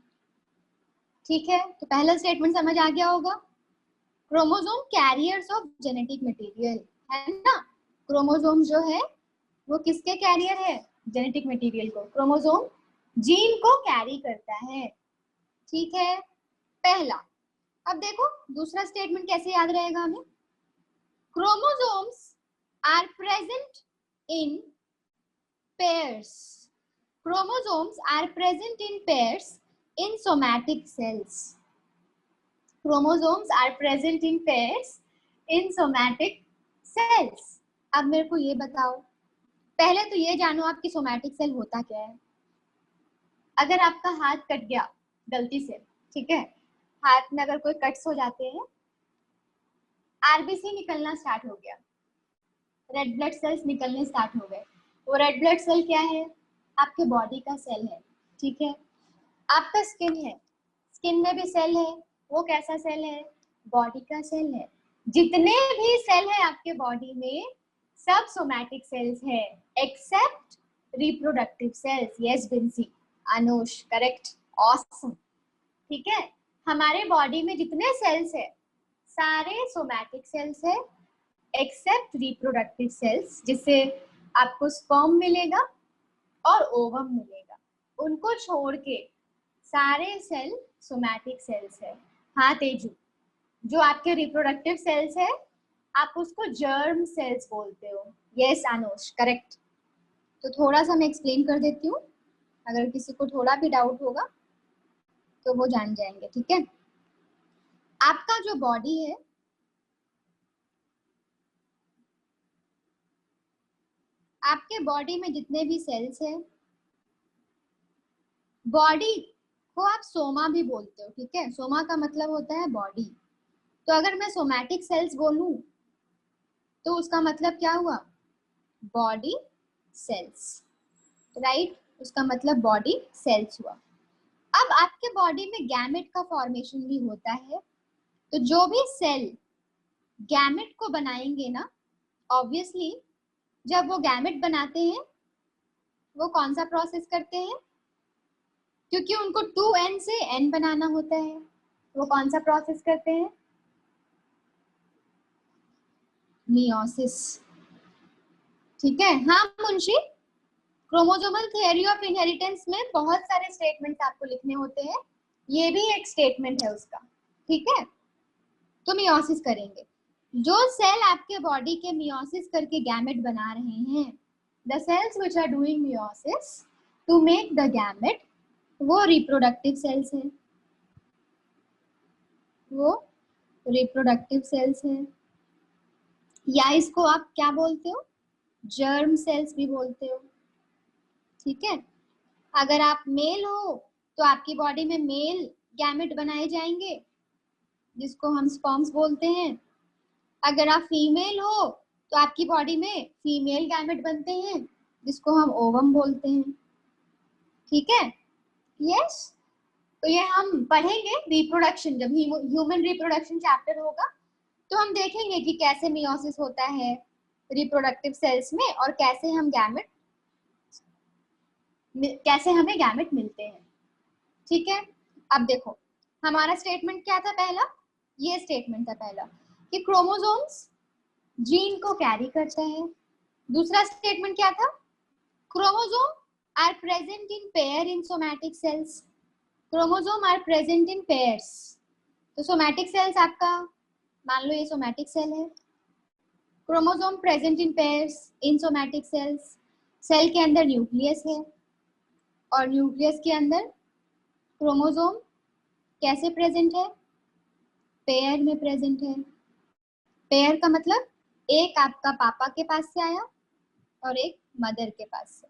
ठीक है। तो पहला स्टेटमेंट समझ आ गया होगा। Chromosome carriers of genetic material, है ना। क्रोमोसोम जो है वो किसके कैरियर है? जेनेटिक मटेरियल को। क्रोमोसोम जीन को कैरी करता है, ठीक है, पहला। अब देखो दूसरा स्टेटमेंट कैसे याद रहेगा हमें। Chromosomes are present in pairs. Chromosomes are present in pairs in somatic cells. Chromosomes are present in pairs in somatic cells. अब मेरे को ये बताओ, पहले तो ये जानो आपकी सोमैटिक सेल होता क्या है। अगर आपका हाथ कट गया गलती से, ठीक है, हाथ में अगर कोई कट्स हो जाते हैं, आरबीसी निकलना स्टार्ट हो गया, रेड ब्लड सेल्स निकलने स्टार्ट हो गए। वो रेड ब्लड सेल क्या है? आपके बॉडी का सेल है, ठीक है। आपका स्किन है, स्किन में भी सेल है। वो कैसा सेल है? बॉडी का सेल है। जितने भी सेल है आपके बॉडी में सब सोमैटिक सेल्स है, except reproductive cells. Yes Binsy, Anush correct, awesome, ठीक है। हमारे बॉडी में जितने सेल्स है सारे सोमैटिक सेल्स है, एक्सेप्ट रिप्रोडक्टिव सेल्स, जिससे आपको स्पर्म मिलेगा और ओवम मिलेगा। उनको छोड़ के सारे सेल सोमैटिक सेल्स है। हाँ तेजू, जो आपके रिप्रोडक्टिव सेल्स है आप उसको जर्म सेल्स बोलते हो। Yes Anush correct. तो थोड़ा सा मैं एक्सप्लेन कर देती हूँ, अगर किसी को थोड़ा भी डाउट होगा तो वो जान जाएंगे, ठीक है। आपका जो बॉडी है, आपके बॉडी में जितने भी सेल्स है, बॉडी को आप सोमा भी बोलते हो, ठीक है। सोमा का मतलब होता है बॉडी। तो अगर मैं सोमैटिक सेल्स बोलूं तो उसका मतलब क्या हुआ? Body cells, right. उसका मतलब बॉडी सेल्स हुआ। अब आपके बॉडी में गैमेट का फॉर्मेशन भी होता है। तो जो भी सेल गैमेट को बनाएंगे ना, ऑब्वियसली जब वो गैमेट बनाते हैं वो कौन सा प्रोसेस करते हैं? क्योंकि उनको 2n से n बनाना होता है, वो कौन सा प्रोसेस करते हैं? मियोसिस, ठीक है। हाँ Munshi, chromosomal theory of inheritance में बहुत सारे स्टेटमेंट्स आपको लिखने होते हैं, ये भी एक स्टेटमेंट है उसका, ठीक है। तो मियोसिस करेंगे। जो सेल आपके बॉडी के मियोसिस करके गैमेट बना रहे हैं, the cells which are doing meiosis to make the gamete, वो रिप्रोडक्टिव सेल्स हैं, वो रिप्रोडक्टिव सेल्स हैं, या इसको आप क्या बोलते हो? जर्म सेल्स भी बोलते हो, ठीक है। अगर आप मेल हो तो आपकी बॉडी में मेल गैमेट बनाए जाएंगे जिसको हम स्पर्म्स बोलते हैं। अगर आप फीमेल हो तो आपकी बॉडी में फीमेल गैमेट बनते हैं जिसको हम ओवम बोलते हैं, ठीक है। यस, तो ये हम पढ़ेंगे रिप्रोडक्शन, जब ह्यूमन रिप्रोडक्शन चैप्टर होगा तो हम देखेंगे कि कैसे मियोसिस होता है रिप्रोडक्टिव सेल्स में और कैसे हम गैमेट, कैसे हमें गैमेट मिलते हैं, ठीक है। अब देखो हमारा स्टेटमेंट क्या था पहला, ये स्टेटमेंट था पहला कि क्रोमोसोम्स जीन को कैरी करता है। दूसरा स्टेटमेंट क्या था? Chromosome are present in pair in somatic cells. Chromosome are present in pairs. तो सोमैटिक सेल्स आपका, मान लो ये सोमैटिक सेल है, chromosome present in pairs in somatic cells. Cell के अंदर न्यूक्लियस है और न्यूक्लियस के अंदर क्रोमोसोम कैसे प्रेजेंट है? पेयर में प्रेजेंट है। पेयर का मतलब एक आपका पापा के पास से आया और एक मदर के पास से,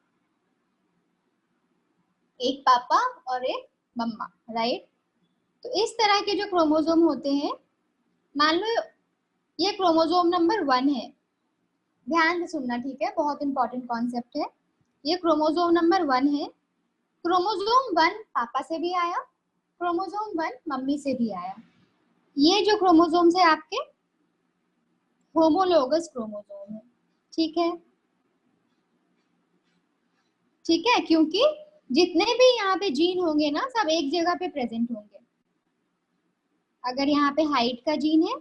एक पापा और एक मम्मा, राइट। तो इस तरह के जो क्रोमोसोम होते हैं, मान लो ये क्रोमोसोम नंबर 1 है, ध्यान से सुनना, ठीक है, बहुत इंपॉर्टेंट कॉन्सेप्ट है। ये क्रोमोसोम नंबर 1 है। क्रोमोसोम 1 पापा से भी आया, क्रोमोसोम 1 मम्मी से भी आया। ये जो क्रोमोसोम्स है आपके होमोलोगस क्रोमोसोम है, ठीक है। ठीक है, क्योंकि जितने भी यहाँ पे जीन होंगे ना, सब एक जगह पे प्रेजेंट होंगे। अगर यहाँ पे हाइट का जीन है,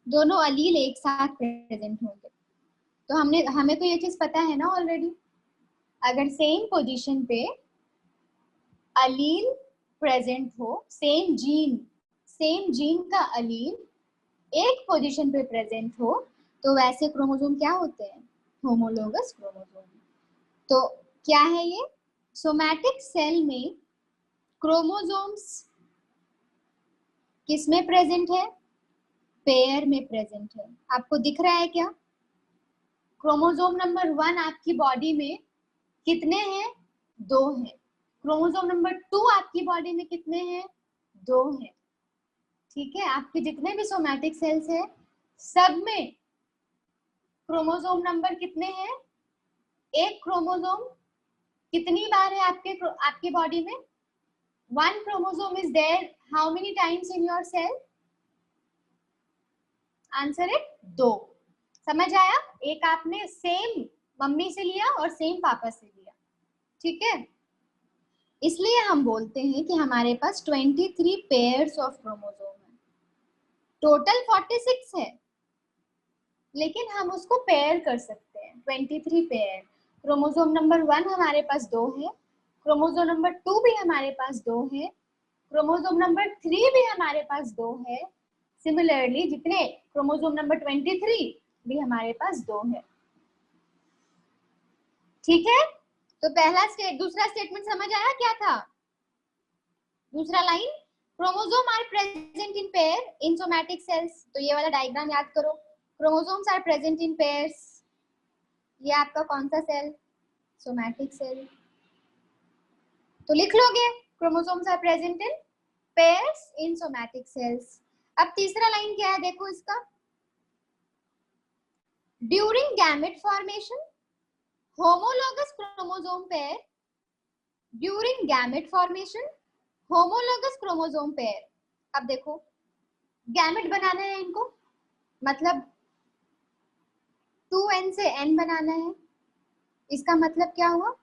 दोनों अलील एक साथ प्रेजेंट होंगे। तो हमें तो ये चीज पता है ना ऑलरेडी। अगर सेम पोजीशन पे अलील प्रेजेंट हो, सेम जीन का अलील एक पोजीशन पे प्रेजेंट हो, तो वैसे क्रोमोसोम क्या होते हैं? Homologous chromosome. तो क्या है ये? सोमैटिक सेल में क्रोमोसोम्स किस में प्रेजेंट है? पेयर में प्रेजेंट है। आपको दिख रहा है क्या? क्रोमोसोम नंबर 1 आपकी बॉडी में कितने हैं? 2 हैं। क्रोमोसोम नंबर 2 आपकी बॉडी में कितने हैं? 2 हैं। ठीक है, आपके जितने भी सोमैटिक सेल्स है, सब में क्रोमोसोम नंबर कितने हैं? एक क्रोमोसोम कितनी बार है आपकी बॉडी में? 1 chromosome is there how many times in your cell? Answer है 2। समझ आया? एक आपने सेम मम्मी से लिया और सेम पापा से लिया, ठीक है। इसलिए हम बोलते हैं कि हमारे पास 23 पेयर्स ऑफ क्रोमोसोम है। टोटल 46 है, लेकिन हम उसको पेयर कर सकते हैं। 23 पेयर। क्रोमोसोम नंबर 1 हमारे पास 2 है, क्रोमोसोम नंबर 2 भी हमारे पास 2 है, क्रोमोसोम नंबर 3 भी हमारे पास 2 है। सिमिलरली जितने क्रोमोसोम नंबर 23 भी हमारे पास 2 है, ठीक है। तो दूसरा स्टेटमेंट समझ आया क्या था? दूसरा line, chromosome are present in pair in somatic cells. तो ये वाला डायग्राम याद करो, chromosomes are present in pairs. ये आपका कौन सा सेल? Somatic cell. तो लिख लोगे, chromosomes are present in pairs in somatic cells. अब तीसरा लाइन क्या है, देखो इसका, during gamete formation homologous chromosome pair, during gamete formation homologous chromosome pair। अब देखो, गैमेट बनाना है इनको, मतलब 2n से n बनाना है। इसका मतलब क्या हुआ?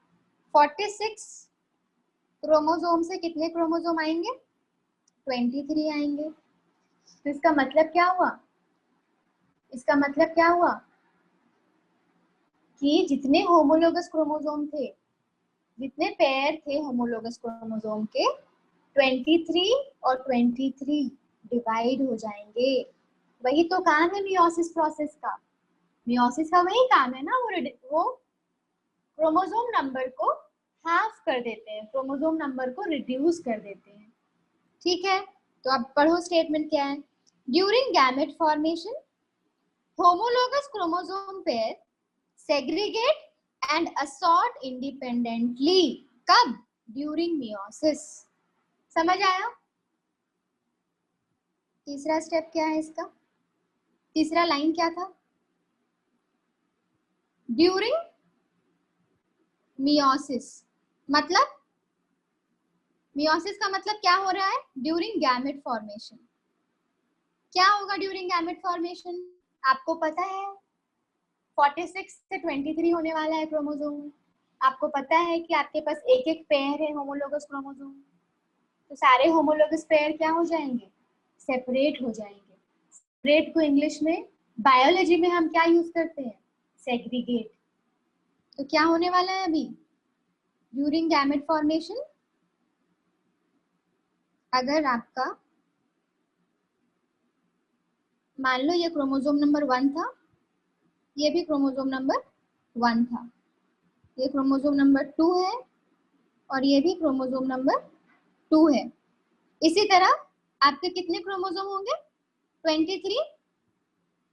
46 क्रोमोसोम से कितने क्रोमोसोम आएंगे? 23 आएंगे। तो इसका मतलब क्या हुआ? इसका मतलब क्या हुआ कि जितने होमोलोगस क्रोमोसोम थे, जितने पेयर थे होमोलोगस क्रोमोसोम के, 23 और 23 डिवाइड हो जाएंगे। वही तो काम है मियोसिस प्रोसेस का। मियोसिस का वही काम है ना, वो क्रोमोसोम नंबर को हाफ कर देते हैं, क्रोमोसोम नंबर को रिड्यूस कर देते हैं, ठीक है। तो अब पढ़ो स्टेटमेंट क्या है। During gamete formation homologous chromosome pair segregate and assort independently. कब? During meiosis. समझ आया? तीसरा स्टेप क्या है इसका? तीसरा लाइन क्या था? ड्यूरिंग मियोसिस, मतलब मियोसिस का मतलब क्या हो रहा है? During gamete formation. क्या होगा ड्यूरिंग गैमेट फॉर्मेशन? आपको पता है 46 से 23 होने वाला है क्रोमोसोम। आपको पता है कि आपके पास एक एक पेयर है होमोलोगस क्रोमोसोम। तो सारे होमोलोगस पेयर क्या हो जाएंगे? सेपरेट हो जाएंगे। सेपरेट को इंग्लिश में बायोलॉजी में हम क्या यूज करते हैं? सेग्रीगेट। तो क्या होने वाला है अभी ड्यूरिंग गैमेट फॉर्मेशन? अगर आपका मान लो ये क्रोमोसोम नंबर 1 था, ये भी क्रोमोसोम नंबर 1 था, ये क्रोमोसोम नंबर 2 है और ये भी क्रोमोसोम नंबर 2 है। इसी तरह आपके कितने क्रोमोसोम होंगे? 23,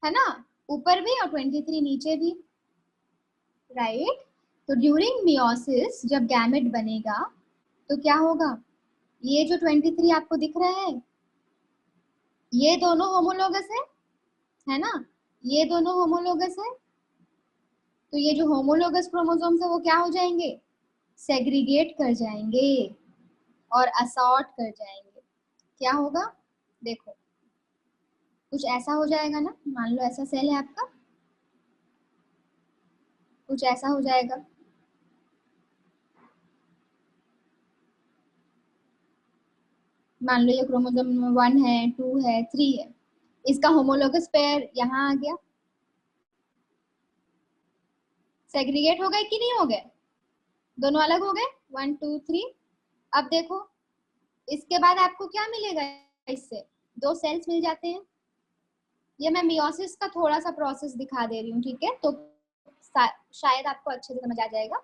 है ना, ऊपर भी और 23 नीचे भी, राइट। तो ड्यूरिंग मियोसिस जब गैमेट बनेगा तो क्या होगा? ये जो 23 आपको दिख रहा है, ये दोनों होमोलोगस है ना, ये दोनों होमोलोगस है। तो ये जो होमोलोगस क्रोमोसोम्स है वो क्या हो जाएंगे? सेग्रीगेट कर जाएंगे और असॉर्ट कर जाएंगे। क्या होगा? देखो, कुछ ऐसा हो जाएगा ना, मान लो ऐसा सेल है आपका, कुछ ऐसा हो जाएगा। मान लो ये क्रोमोसोम 1 है, 2 है, 3 है, इसका होमोलोगस पेयर यहाँ आ गया, सेग्रीगेट हो गए कि नहीं हो गए? दोनों अलग हो गए, 1 2 3। अब देखो, इसके बाद आपको क्या मिलेगा? इससे दो सेल्स मिल जाते हैं। ये मैं मियोसिस का थोड़ा सा प्रोसेस दिखा दे रही हूँ, ठीक है, तो शायद आपको अच्छे से समझ आ जाएगा।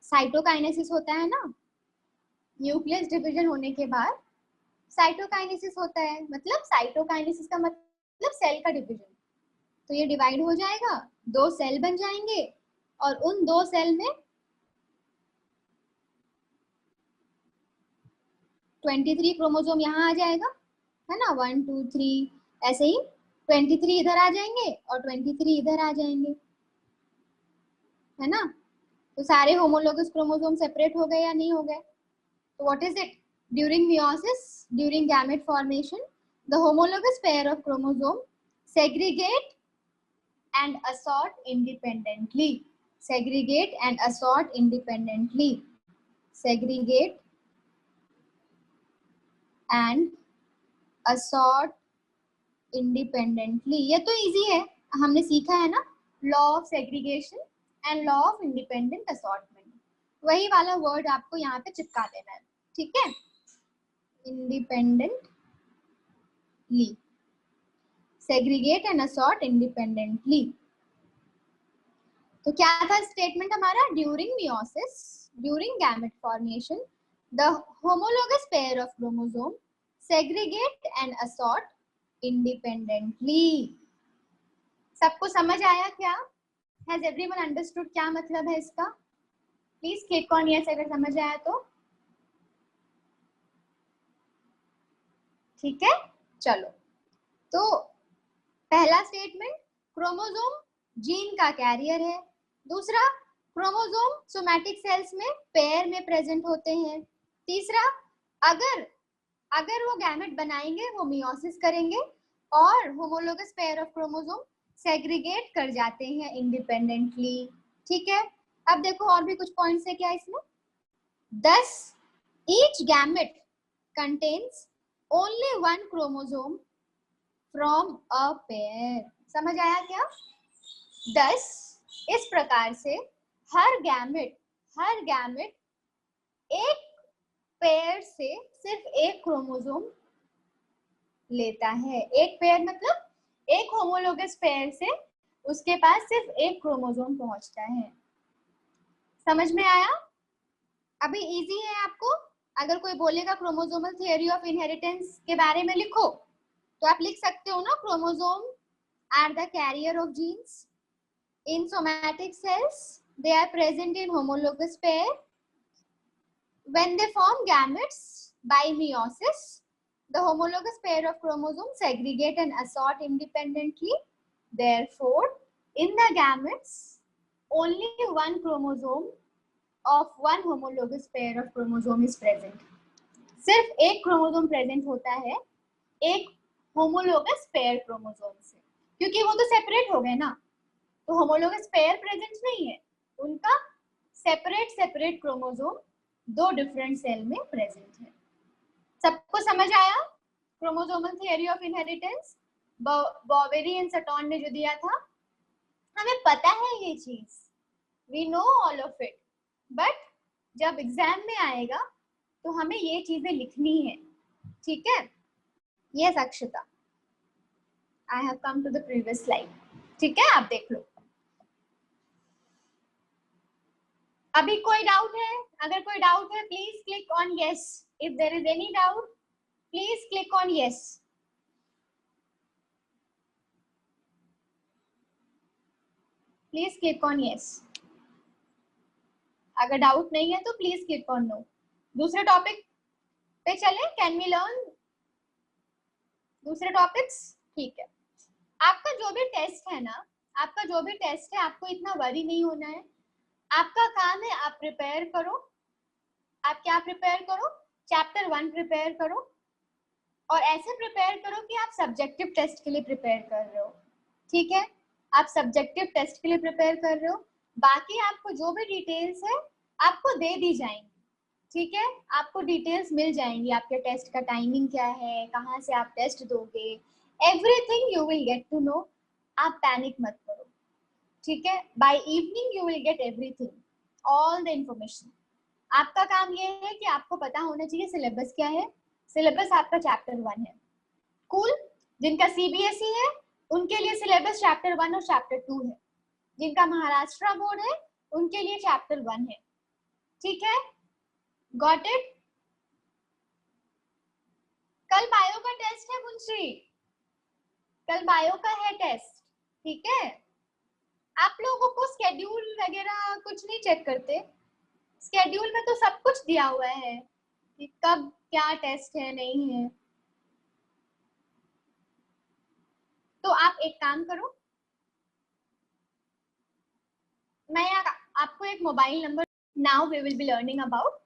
साइटोकाइनेसिस होता है ना, न्यूक्लियस डिवीजन होने के बाद साइटोकाइनेसिस होता है, मतलब साइटोकाइनेसिस का मतलब सेल का डिवीजन। तो ये डिवाइड हो जाएगा, दो सेल बन जाएंगे और उन दो सेल में 23 क्रोमोसोम यहाँ आ जाएगा, है ना, 1 2 3, ऐसे ही 23 इधर आ जाएंगे और 23 इधर आ जाएंगे, है ना। तो सारे होमोलोगस क्रोमोसोम सेपरेट हो गए या नहीं हो गए? तो what is it? During meiosis, during gamete formation, the homologous pair of chromosome segregate and assort independently, segregate and assort independently, segregate and assort independently। ये तो इजी है, हमने सीखा है ना, law of segregation and law of independent assortment. वही वाला word आपको यहाँ पे चिपका देना है, ठीक है, independently, segregate and assort independently। तो क्या था स्टेटमेंट हमारा? During meiosis, during gamete formation, the homologous pair of chromosome segregate and assort independently. सबको समझ आया क्या? हैज एवरीवन अंडरस्टूड क्या मतलब है इसका? प्लीज क्लिक ऑन यस अगर समझ आया तो। ठीक है, चलो। तो पहला स्टेटमेंट, क्रोमोसोम जीन का कैरियर है। दूसरा, क्रोमोसोम सोमैटिक सेल्स में पेयर में प्रेजेंट होते हैं। तीसरा, अगर अगर वो गैमेट बनाएंगे, वो मियोसिस करेंगे और homologous pair of chromosome segregate कर जाते हैं इंडिपेंडेंटली। ठीक है, अब देखो और भी कुछ पॉइंट्स है क्या इसमें। 10 each gamete contains only one chromosome from a pair. समझ आया क्या? 10 इस प्रकार से हर गैमेट एक पेयर से सिर्फ एक क्रोमोसोम लेता है। एक पेयर मतलब एक होमोलोगस पेयर से उसके पास सिर्फ एक क्रोमोसोम पहुंचता है। समझ में आया? अभी इजी है आपको। अगर कोई बोलेगा क्रोमोसोमल थियरी ऑफ इनहेरिटेंस के बारे में लिखो, तो आप लिख सकते हो ना, chromosome are the carrier of genes in somatic cells, they are present in homologous pair when they form gametes by meiosis, the homologous pair of chromosomes segregate and assort independently, therefore in the gametes only one chromosome of one homologous pair of chromosome is present। सिर्फ एक chromosome present होता है एक homologous pair chromosome से, क्योंकि वो तो separate हो गए ना, तो होमोलोगस पेयर प्रेजेंट नहीं है, उनका सेपरेट क्रोमोसोम दो डिफरेंट सेल में प्रेजेंट है। सबको समझ आया? Chromosomal theory of inheritance Boveri and Sutton ने जो दिया था, हमें पता है ये चीज, we know all of it, but जब एग्जाम में आएगा तो हमें ये चीजें लिखनी है। ठीक है, yes Akshata, I have come to the previous slide. ठीक है, आप देख लो। अभी कोई डाउट है? अगर कोई डाउट है please click on yes If there is any doubt, please click on yes. Please click on yes. अगर डाउट नहीं है तो प्लीज क्लिक ऑन नो. दूसरे टॉपिक पे चले. कैन वी लर्न दूसरे टॉपिक्स? ठीक है. आपका जो भी टेस्ट है ना, आपका जो भी टेस्ट है, आपको इतना वरी नहीं होना है. आपका काम है आप प्रिपेयर करो. आप क्या प्रिपेयर करो? चैप्टर 1 प्रिपेयर करो. और ऐसे प्रिपेयर करो कि आप सब्जेक्टिव टेस्ट के लिए प्रिपेयर कर रहे हो. ठीक है, आप सब्जेक्टिव टेस्ट के लिए प्रिपेयर कर रहे हो. बाकी आपको जो भी डिटेल्स है आपको दे दी जाएंगी. ठीक है, आपको डिटेल्स मिल जाएंगी. आपके टेस्ट का टाइमिंग क्या है, कहाँ से आप टेस्ट दोगे, everything you will get to know. आप पैनिक मत करो. ठीक है, by evening you will get everything, all the information. आपका काम ये है कि आपको पता होना चाहिए सिलेबस क्या है. सिलेबस आपका चैप्टर 1 है. कूल. जिनका सीबीएसई है उनके लिए सिलेबस चैप्टर 1 और चैप्टर 2 है. जिनका महाराष्ट्र बोर्ड है उनके लिए चैप्टर 1 है. ठीक है, गॉट इट. कल बायो का टेस्ट है मुंशी, कल बायो का है टेस्ट. ठीक है, आप लोगों को स्केड्यूल वगैरह कुछ नहीं चेक करते. स्केड्यूल में तो सब कुछ दिया हुआ है कि कब क्या टेस्ट है, नहीं है. तो आप एक काम करो, मैं आपको एक mobile number. Now we will be learning about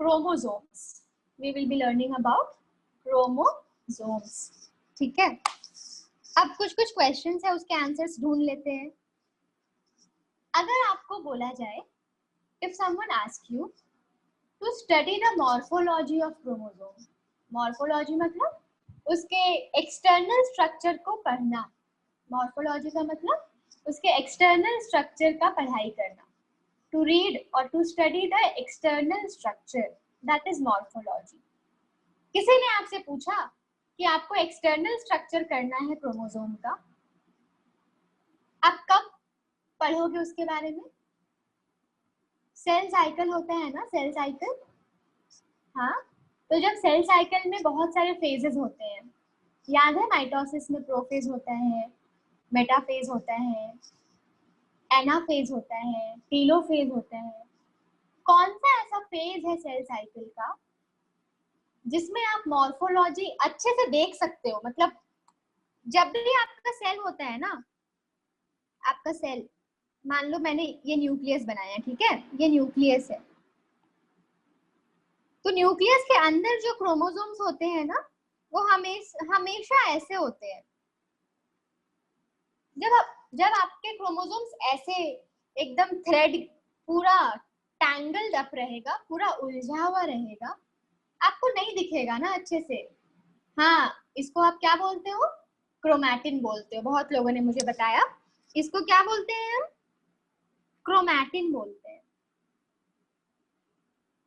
chromosomes. We will be learning about chromosomes. ठीक है, अब कुछ क्वेश्चंस है, उसके आंसर्स ढूंढ लेते हैं. अगर आपको बोला जाए, if someone ask you to study the morphology of chromosome. Morphology मतलब उसके एक्सटर्नल स्ट्रक्चर को पढ़ना. मॉर्फोलॉजी का मतलब उसके एक्सटर्नल स्ट्रक्चर का पढ़ाई करना. टू रीड और to study the external structure, that is morphology. किसी ने आपसे पूछा कि आपको एक्सटर्नल स्ट्रक्चर करना है क्रोमोसोम का, आप कब पढ़ोगे उसके बारे में? सेल साइकिल होता है ना, सेल साइकिल. हाँ, तो जब सेल साइकिल में बहुत सारे फेजेस होते हैं, याद है माइटोसिस में प्रोफेज होता है, मेटाफेज होता है, एनाफेज होता है, टीलोफेज होता है. कौन सा ऐसा फेज है सेल साइकिल का जिसमें आप मॉर्फोलॉजी अच्छे से देख सकते हो? मतलब जब भी आपका सेल होता है ना, आपका सेल, मान लो मैंने ये न्यूक्लियस बनाया. ठीक है, ये न्यूक्लियस है. तो न्यूक्लियस के अंदर जो क्रोमोसोम्स होते हैं ना, वो हमेशा ऐसे होते हैं. जब आपके क्रोमोसोम्स ऐसे एकदम थ्रेड पूरा टैंगल्ड अप रहेगा, पूरा उलझा हुआ रहेगा, आपको नहीं दिखेगा ना अच्छे से. हाँ, इसको आप क्या बोलते हो? क्रोमैटिन बोलते हो. बहुत लोगों ने मुझे बताया इसको क्या बोलते हैं हम? क्रोमैटिन बोलते हैं.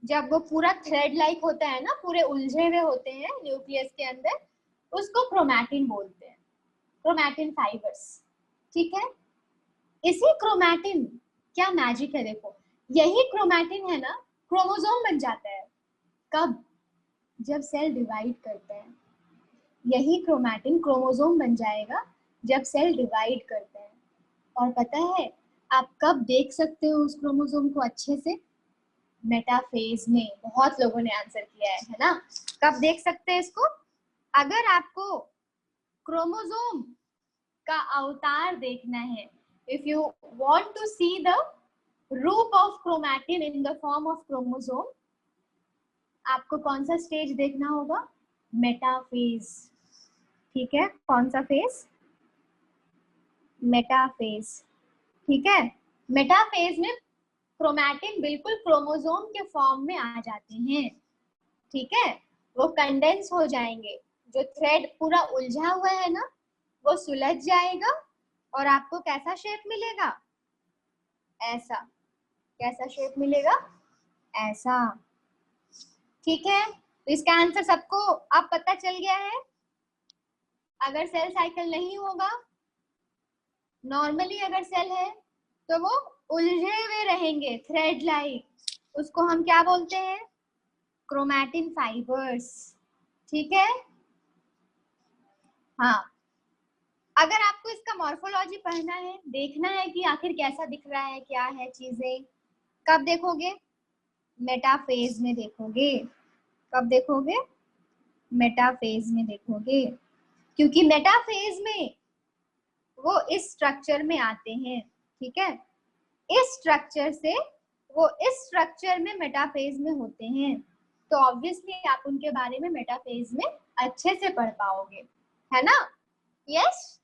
जब वो पूरा थ्रेड लाइक होता है ना, पूरे उलझे हुए होते हैं न्यूक्लियस के अंदर, उसको क्रोमैटिन बोलते हैं. Chromatin fibres. ठीक है, इसी क्रोमैटिन, क्या मैजिक है देखो, यही क्रोमैटिन है ना क्रोमोसोम बन जाता है. कब? जब सेल डिवाइड करते हैं. यही क्रोमैटिन क्रोमोसोम बन जाएगा जब सेल डिवाइड करते हैं. और पता है आप कब देख सकते हो उस क्रोमोसोम को अच्छे से? मेटाफेज में. बहुत लोगों ने आंसर किया है ना. कब देख सकते हैं इसको? अगर आपको क्रोमोसोम का अवतार देखना है, if you want to see the रूप of chromatin in the form of chromosome, आपको कौन सा स्टेज देखना होगा? मेटाफेज. ठीक है, कौन सा फेज? मेटाफेज. ठीक है, मेटाफेज में क्रोमैटिन बिल्कुल क्रोमोसोम के फॉर्म में आ जाते हैं. ठीक है, वो कंडेंस हो जाएंगे. जो थ्रेड पूरा उलझा हुआ है ना, वो सुलझ जाएगा और आपको कैसा शेप मिलेगा? ऐसा. कैसा शेप मिलेगा? ऐसा. ठीक है, तो इसका आंसर सबको अब पता चल गया है. अगर सेल साइकिल नहीं होगा, नॉर्मली अगर सेल है तो वो उलझे हुए रहेंगे थ्रेड लाइक, उसको हम क्या बोलते हैं? क्रोमैटिन फाइबर्स, ठीक है। हाँ, अगर आपको इसका मॉर्फोलॉजी पढ़ना है, देखना है कि आखिर कैसा दिख रहा है, क्या है चीजें, कब देखोगे? मेटाफेज में देखोगे। कब देखोगे? मेटाफेज में देखोगे, क्योंकि मेटाफेज में वो इस स्ट्रक्चर में आते हैं, ठीक है। इस स्ट्रक्चर से वो इस स्ट्रक्चर में मेटाफेज में होते हैं, तो ऑब्वियसली आप उनके बारे में मेटाफेज में अच्छे से पढ़ पाओगे, है ना? यस।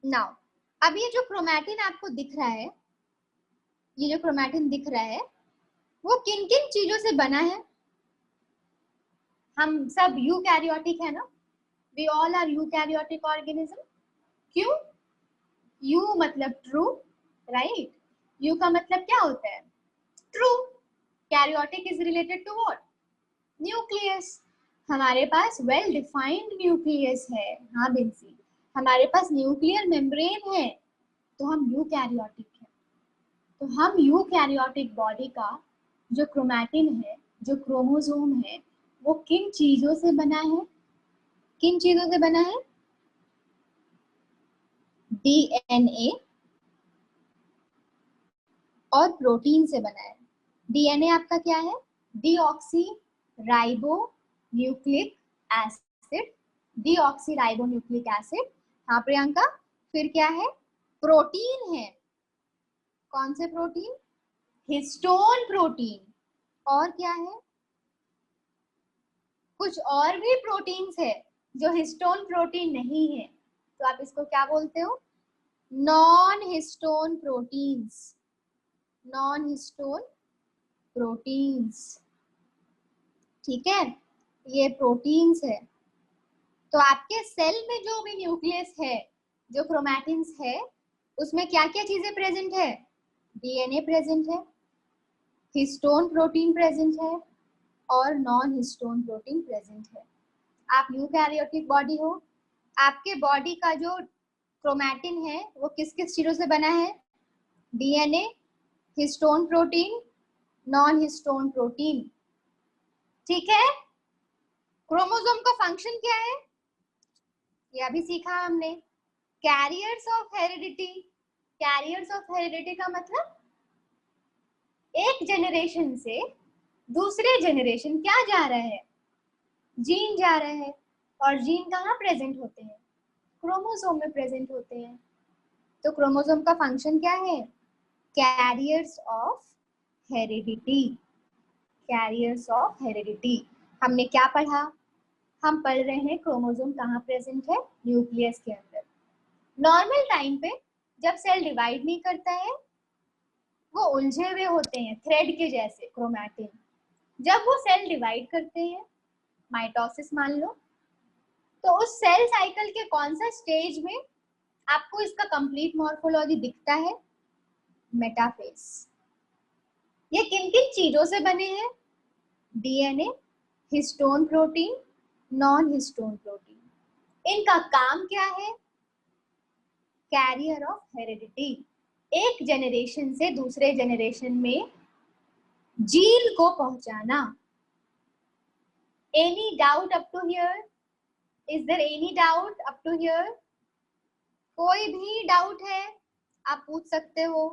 नाउ अब ये जो क्रोमैटिन आपको दिख रहा है, ये जो क्रोमैटिन दिख रहा है, वो किन किन चीजों से बना है? हम सब यूकैरियोटिक है ना, we all are eukaryotic organism. क्यों? यू मतलब ट्रू, राइट? यू का मतलब क्या होता है? True. Karyotic is related to what? Nucleus. हमारे पास वेल डिफाइंड न्यूक्लियस है, हाँ बिंसी, हमारे पास न्यूक्लियर मेम्ब्रेन है, तो हम यूकैरियोटिक है। तो हम यूकैरियोटिक बॉडी का जो क्रोमैटिन है, जो क्रोमोसोम है, वो किन चीजों से बना है? किन चीजों से बना है? डीएनए और प्रोटीन से बना है। डीएनए आपका क्या है? Deoxy ribo nucleic acid, deoxy ribo nucleic acid. हाँ प्रियंका, फिर क्या है? प्रोटीन है। कौन से प्रोटीन? Histone protein. और क्या है? कुछ और भी प्रोटीन्स है जो हिस्टोन प्रोटीन नहीं है, तो आप इसको क्या बोलते हो? Non histone proteins. Non histone proteins, ठीक है, ये प्रोटीन्स है। तो आपके सेल में जो भी न्यूक्लियस है, जो क्रोमैटिन्स है, उसमें क्या क्या चीजें प्रेजेंट है? डीएनए प्रेजेंट है, हिस्टोन प्रोटीन प्रेजेंट है, और नॉन हिस्टोन प्रोटीन प्रेजेंट है। आप यूकैरियोटिक बॉडी हो, आपके बॉडी का जो क्रोमैटिन है वो किस किस चीजों से बना है? DNA, histone protein, non histone protein, ठीक है। क्रोमोसोम का फंक्शन क्या है? ये अभी सीखा हमने, carriers of heredity. Carriers of heredity का मतलब एक जनरेशन से दूसरे जनरेशन क्या जा रहा है? जीन जा रहा है। और जीन कहाँ प्रेजेंट होते हैं? क्रोमोसोम में प्रेजेंट होते हैं। तो क्रोमोसोम का फंक्शन क्या है? Carriers of heredity. Carriers of heredity. हमने क्या पढ़ा? हम पढ़ रहे हैं क्रोमोसोम कहाँ प्रेजेंट है? न्यूक्लियस के अंदर। नॉर्मल टाइम पे जब सेल डिवाइड नहीं करता है, वो उलझे हुए होते हैं थ्रेड के जैसे क्रोमैटिन। जब वो सेल डिवाइड करते हैं, माइटोसिस मान लो, तो उस सेल साइकिल के कौन सा स्टेज में आपको इसका कंप्लीट मॉर्फोलॉजी दिखता है? मेटाफेज। ये किन किन चीजों से बने हैं? DNA, histone protein, non histone protein. इनका काम क्या है? Carrier of heredity. एक जनरेशन से दूसरे जनरेशन में जीन को पहुंचाना। Any doubt up to here? Is there any doubt up to here? कोई भी डाउट है आप पूछ सकते हो,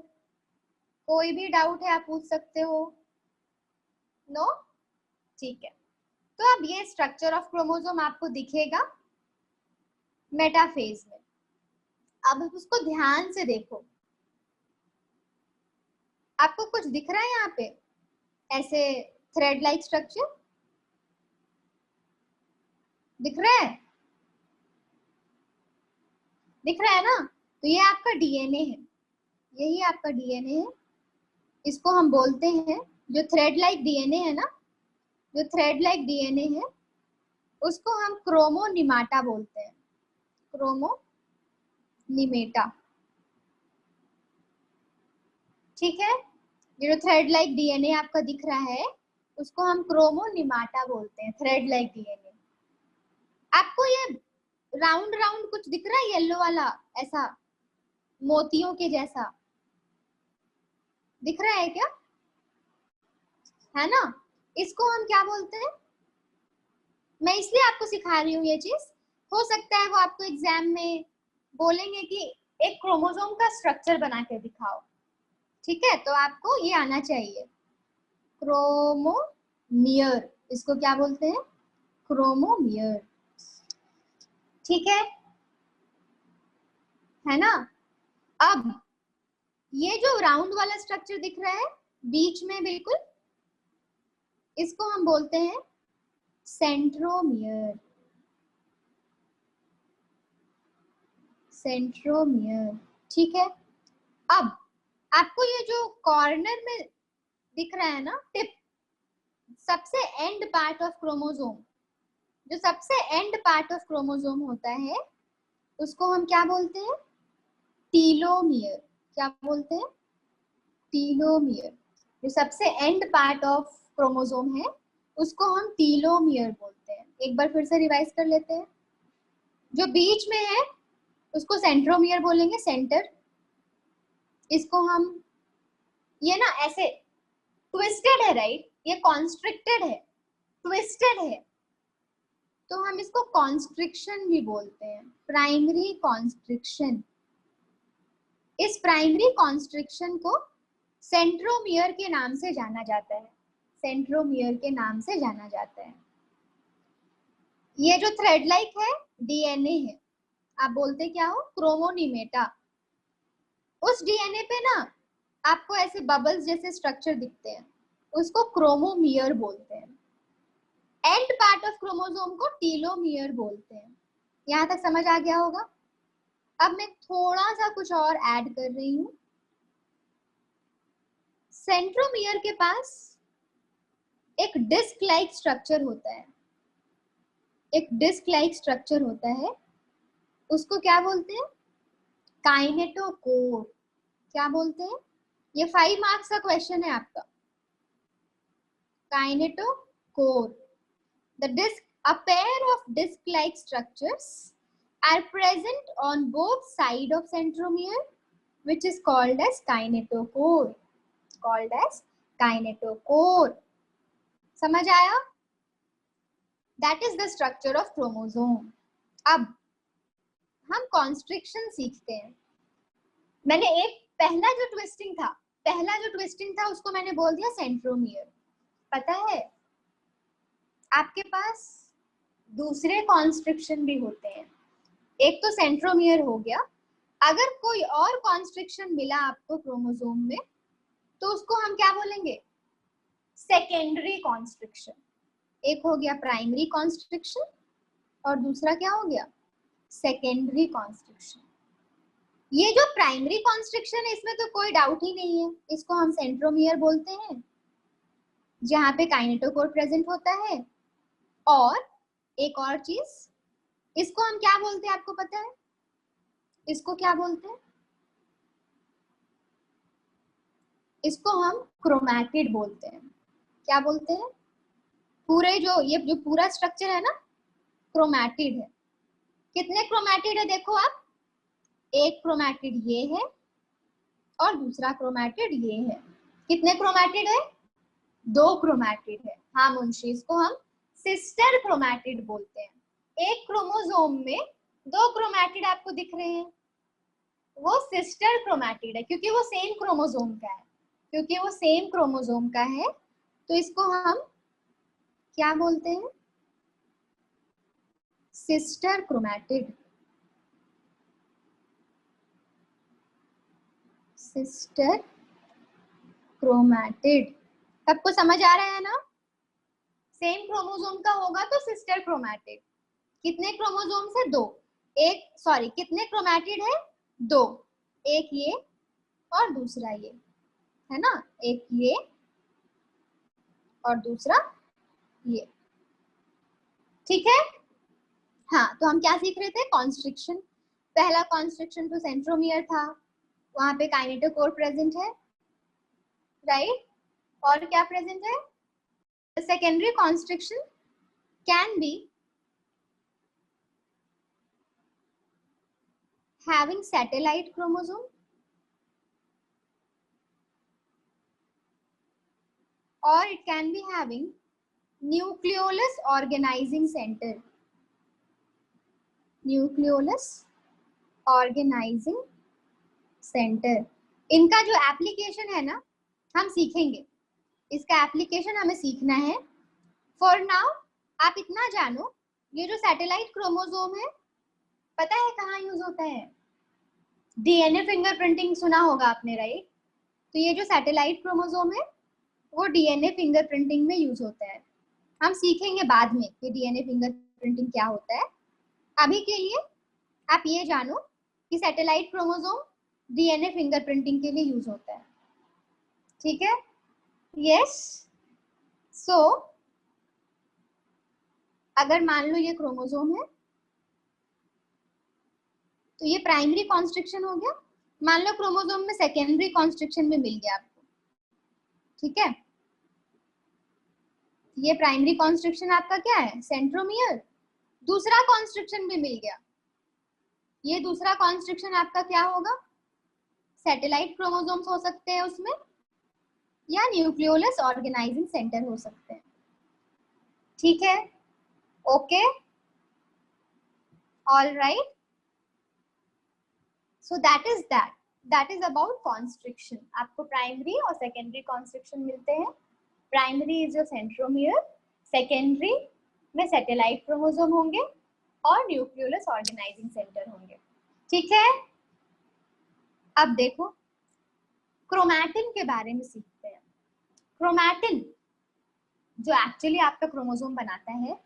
कोई भी डाउट है आप पूछ सकते हो। नो? ठीक है। तो अब ये स्ट्रक्चर ऑफ क्रोमोसोम आपको दिखेगा मेटाफेज में। अब उसको ध्यान से देखो, आपको कुछ दिख रहा है यहाँ पे ऐसे थ्रेड लाइक स्ट्रक्चर दिख रहा है? दिख रहा है ना? तो ये आपका डीएनए है, यही आपका डीएनए है। इसको हम बोलते हैं, जो थ्रेड लाइक डीएनए है ना, जो थ्रेड लाइक डीएनए है, उसको हम क्रोमोनिमाटा बोलते हैं। क्रोमोनिमेटा, ठीक है। ये जो थ्रेड लाइक डीएनए आपका दिख रहा है, उसको हम क्रोमोनिमाटा बोलते हैं, थ्रेड लाइक डीएनए। आपको ये राउंड राउंड कुछ दिख रहा है येलो वाला, ऐसा मोतियों के जैसा दिख रहा है क्या? है ना। इसको हम क्या बोलते हैं, मैं इसलिए आपको सिखा रही हूँ ये चीज, हो सकता है वो आपको एग्जाम में बोलेंगे कि एक क्रोमोसोम का स्ट्रक्चर बना के दिखाओ, ठीक है, तो आपको ये आना चाहिए, क्रोमोमियर, इसको क्या बोलते हैं, क्रोमोमियर, ठीक है ना। अब ये जो राउंड वाला स्ट्रक्चर दिख रहा है बीच में बिल्कुल, इसको हम बोलते हैं सेंट्रोमियर, सेंट्रोमियर, ठीक है। अब आपको ये जो कॉर्नर में दिख रहा है ना टिप, सबसे एंड पार्ट ऑफ क्रोमोसोम, जो सबसे एंड पार्ट ऑफ क्रोमोसोम होता है उसको हम क्या बोलते हैं, टीलोमियर, क्या बोलते हैं, टीलोमियर। जो सबसे एंड पार्ट ऑफ क्रोमोसोम है उसको हम टीलोमियर बोलते हैं। एक बार फिर से रिवाइज कर लेते हैं, जो बीच में है उसको सेंट्रोमियर बोलेंगे, सेंटर, इसको हम, ये ना ऐसे ट्विस्टेड है राइट, ये कॉन्स्ट्रिक्टेड है, ट्विस्टेड है, तो हम इसको कॉन्स्ट्रिक्शन भी बोलते हैं, प्राइमरी कॉन्स्ट्रिक्शन। इस प्राइमरी कॉन्स्ट्रिक्शन को सेंट्रोमियर के नाम से जाना जाता है, सेंट्रोमियर के नाम से जाना जाता है। ये जो थ्रेड लाइक है डीएनए है, आप बोलते क्या हो, क्रोमोनिमेटा। उस डीएनए पे ना आपको ऐसे बबल्स जैसे स्ट्रक्चर दिखते हैं, उसको क्रोमोमियर बोलते हैं। एंड पार्ट ऑफ क्रोमोसोम को टीलोमियर बोलते हैं। यहां तक समझ आ गया होगा। अब मैं थोड़ा सा कुछ और ऐड कर रही हूं। सेंट्रोमियर के पास एक डिस्क लाइक स्ट्रक्चर होता है, एक डिस्क लाइक स्ट्रक्चर होता है, उसको क्या बोलते हैं, काइनेटोकोर, क्या बोलते हैं, ये 5 मार्क्स का क्वेश्चन है आपका, kinetochore. The disc, a pair of disc-like structures are present on both sides of centromere, which is called as kinetochore, called as kinetochore. समझ आया? That is the structure of chromosome. अब हम constriction सीखते हैं। मैंने एक पहला जो ट्विस्टिंग था उसको मैंने बोल दिया सेंट्रोमियर। पता है आपके पास दूसरे कॉन्स्ट्रिक्शन भी होते हैं, एक तो सेंट्रोमियर हो गया, अगर कोई और कॉन्स्ट्रिक्शन मिला आपको क्रोमोसोम में तो उसको हम क्या बोलेंगे, सेकेंडरी कॉन्स्ट्रिक्शन। एक हो गया प्राइमरी कॉन्स्ट्रिक्शन और दूसरा क्या हो गया, सेकेंडरी कॉन्स्ट्रिक्शन। ये जो प्राइमरी कॉन्स्ट्रिक्शन है इसमें तो कोई डाउट ही नहीं है, इसको हम सेंट्रोमियर बोलते हैं, जहां पे काइनेटोकोर प्रेजेंट होता है। और एक और चीज, इसको हम क्या बोलते हैं आपको पता है, इसको क्या बोलते हैं, इसको हम क्रोमैटिड बोलते हैं। क्या बोलते हैं, पूरे ये जो पूरा स्ट्रक्चर है ना क्रोमैटिड है। कितने क्रोमैटिड है देखो आप, एक क्रोमैटिड ये है और दूसरा क्रोमैटिड ये है। कितने क्रोमैटिड है, 2 क्रोमैटिड है। हाँ मुंशी, इसको हम सिस्टर क्रोमैटिड बोलते हैं। एक क्रोमोसोम में 2 क्रोमैटिड आपको दिख रहे हैं, वो सिस्टर क्रोमैटिड है, क्योंकि वो सेम क्रोमोसोम का है, क्योंकि वो सेम क्रोमोसोम का है, तो इसको हम क्या बोलते हैं, सिस्टर क्रोमैटिड, सिस्टर क्रोमैटिड। सबको समझ आ रहा है ना, सेम क्रोमोसोम का होगा तो सिस्टर क्रोमैटिड। कितने क्रोमोसोम से, 2, एक सॉरी कितने क्रोमैटिड है, 2, एक ये और दूसरा ये, है ना, एक ये और दूसरा ये, ठीक है। हाँ, तो हम क्या सीख रहे थे, कॉन्स्ट्रिक्शन। पहला कॉन्स्ट्रिक्शन तो सेंट्रोमियर था, वहां पे काइनेटोकोर प्रेजेंट है, राइट, और क्या प्रेजेंट है, secondary constriction can be having satellite chromosome or it can be having nucleolus organizing center. Nucleolus organizing center. इनका जो एप्लीकेशन है ना हम सीखेंगे, इसका एप्लीकेशन हमें सीखना है. फॉर नाउ आप इतना जानो, ये जो सैटेलाइट क्रोमोसोम है पता है कहाँ यूज होता है? डीएनए फिंगरप्रिंटिंग सुना होगा आपने, राइट? तो ये जो सैटेलाइट क्रोमोसोम है वो डीएनए फिंगरप्रिंटिंग में यूज होता है. हम सीखेंगे बाद में कि डीएनए फिंगरप्रिंटिंग क्या होता है. अभी के लिए आप ये जानो कि सैटेलाइट क्रोमोसोम डीएनए फिंगरप्रिंटिंग के लिए यूज होता है. ठीक है? यस. सो अगर मान लो ये क्रोमोसोम है तो ये प्राइमरी कॉन्स्ट्रिक्शन हो गया. मान लो क्रोमोसोम में सेकेंडरी कॉन्स्ट्रिक्शन में मिल गया आपको. ठीक है? ये प्राइमरी कॉन्स्ट्रिक्शन आपका क्या है? सेंट्रोमियर. दूसरा कॉन्स्ट्रिक्शन भी मिल गया. ये दूसरा कॉन्स्ट्रिक्शन आपका क्या होगा? सैटेलाइट क्रोमोसोम्स हो सकते हैं उसमें, या न्यूक्लियोलस ऑर्गेनाइजिंग सेंटर हो सकते हैं. ठीक है? Okay, all right. So that is about constriction. आपको प्राइमरी और सेकेंडरी कॉन्स्ट्रिक्शन मिलते हैं. Primary is your centromere, secondary में सैटेलाइट क्रोमोसोम होंगे और न्यूक्लियोलस ऑर्गेनाइजिंग सेंटर होंगे. ठीक है? अब देखो क्रोमैटिन के बारे में सीखते हैं. क्रोमैटिन जो एक्चुअली आपका क्रोमोसोम बनाता है,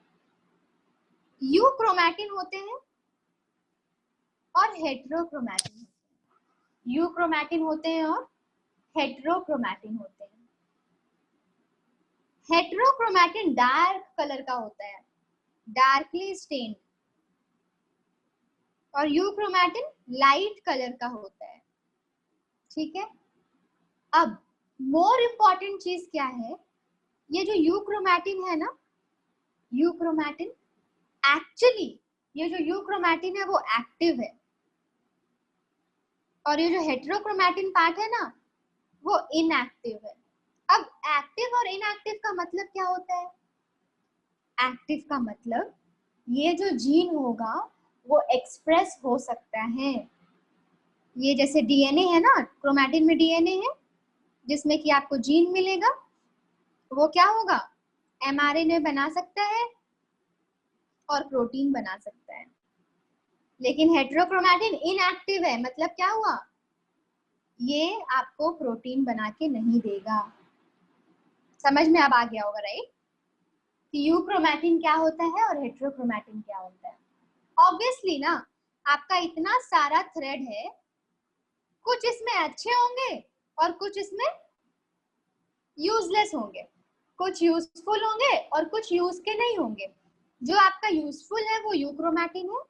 यूक्रोमैटिन होते हैं और हेटेरोक्रोमैटिन होते हैं. यूक्रोमैटिन होते हैं और हेटेरोक्रोमैटिन होते हैं. हेटेरोक्रोमैटिन डार्क कलर का होता है, डार्कली स्टेन्ड, और यूक्रोमैटिन लाइट कलर का होता है. ठीक है? अब मोर इंपॉर्टेंट चीज क्या है? ये जो यूक्रोमैटिन है ना, यूक्रोमैटिन एक्चुअली, ये जो यूक्रोमैटिन है वो एक्टिव है, और ये जो हेटेरोक्रोमैटिन पार्ट है ना वो इनएक्टिव है. अब एक्टिव और इनएक्टिव का मतलब क्या होता है? एक्टिव का मतलब ये जो जीन होगा वो एक्सप्रेस हो सकता है. ये जैसे डीएनए है ना, क्रोमैटिन में डीएनए है जिसमें कि आपको जीन मिलेगा, वो क्या होगा? एमआरएनए बना सकता है और प्रोटीन बना सकता है. लेकिन हेटेरोक्रोमैटिन इनएक्टिव है, मतलब क्या हुआ? ये आपको प्रोटीन बना के नहीं देगा. समझ में अब आ गया होगा, राइट? कि यूक्रोमैटिन क्या होता है और हेटेरोक्रोमैटिन क्या होता है. ऑब्वियसली ना, आपका इतना सारा थ्रेड है, कुछ इसमें अच्छे होंगे और कुछ इसमें यूजलेस होंगे, कुछ यूजफुल होंगे और कुछ यूज के नहीं होंगे. जो आपका यूजफुल है वो यूक्रोमैटिन है,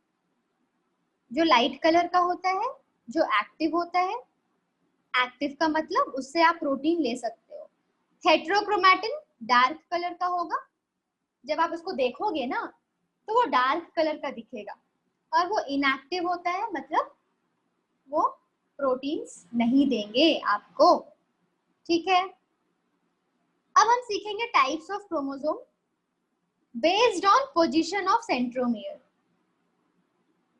जो लाइट कलर का होता है, जो एक्टिव होता है. एक्टिव का मतलब उससे आप प्रोटीन ले सकते हो. हेटेरोक्रोमैटिन डार्क कलर का होगा, जब आप उसको देखोगे ना तो वो डार्क कलर का दिखेगा, और वो इनएक्टिव होता है, मतलब वो प्रोटीन्स नहीं देंगे आपको. ठीक है? अब हम सीखेंगे types of chromosome based on position of centromere.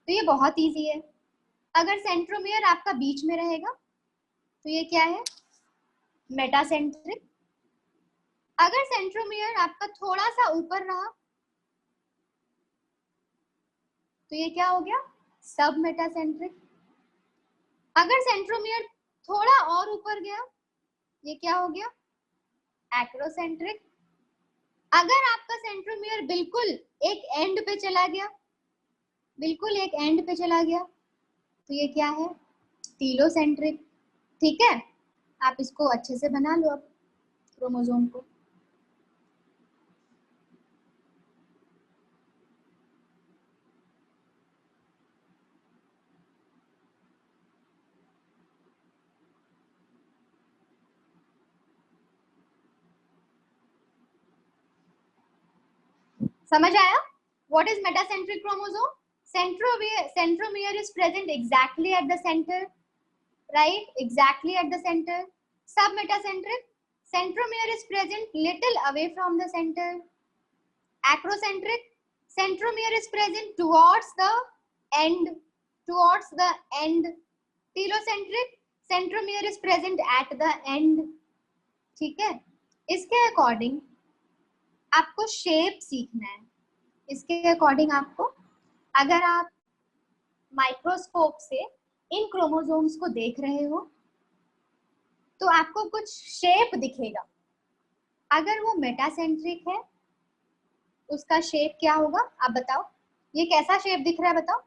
तो ये बहुत इजी है. अगर सेंट्रोमियर आपका बीच में रहेगा तो ये क्या है? मेटासेंट्रिक. अगर सेंट्रोमियर आपका थोड़ा सा ऊपर रहा तो ये क्या हो गया? सब मेटासेंट्रिक. अगर सेंट्रोमियर थोड़ा और ऊपर गया, ये क्या हो गया? एक्रोसेंट्रिक. अगर आपका सेंट्रोमियर बिल्कुल एक एंड पे चला गया, बिल्कुल एक एंड पे चला गया, तो ये क्या है? टीलोसेंट्रिक. ठीक है? आप इसको अच्छे से बना लो अब क्रोमोसोम को. समझ आया? What is metacentric chromosome? Centromere is present exactly at the center, right? Exactly at the center. Submetacentric, centromere is present little away from the center. Acrocentric, centromere is present towards the end, towards the end. Telocentric, centromere is present at the end. ठीक है, इसके according आपको shape सीखना है. इसके according आपको, अगर आप माइक्रोस्कोप से इन क्रोमोसोम्स को देख रहे हो तो आपको कुछ शेप दिखेगा. अगर वो मेटासेंट्रिक है उसका शेप क्या होगा आप बताओ. ये कैसा शेप दिख रहा है बताओ,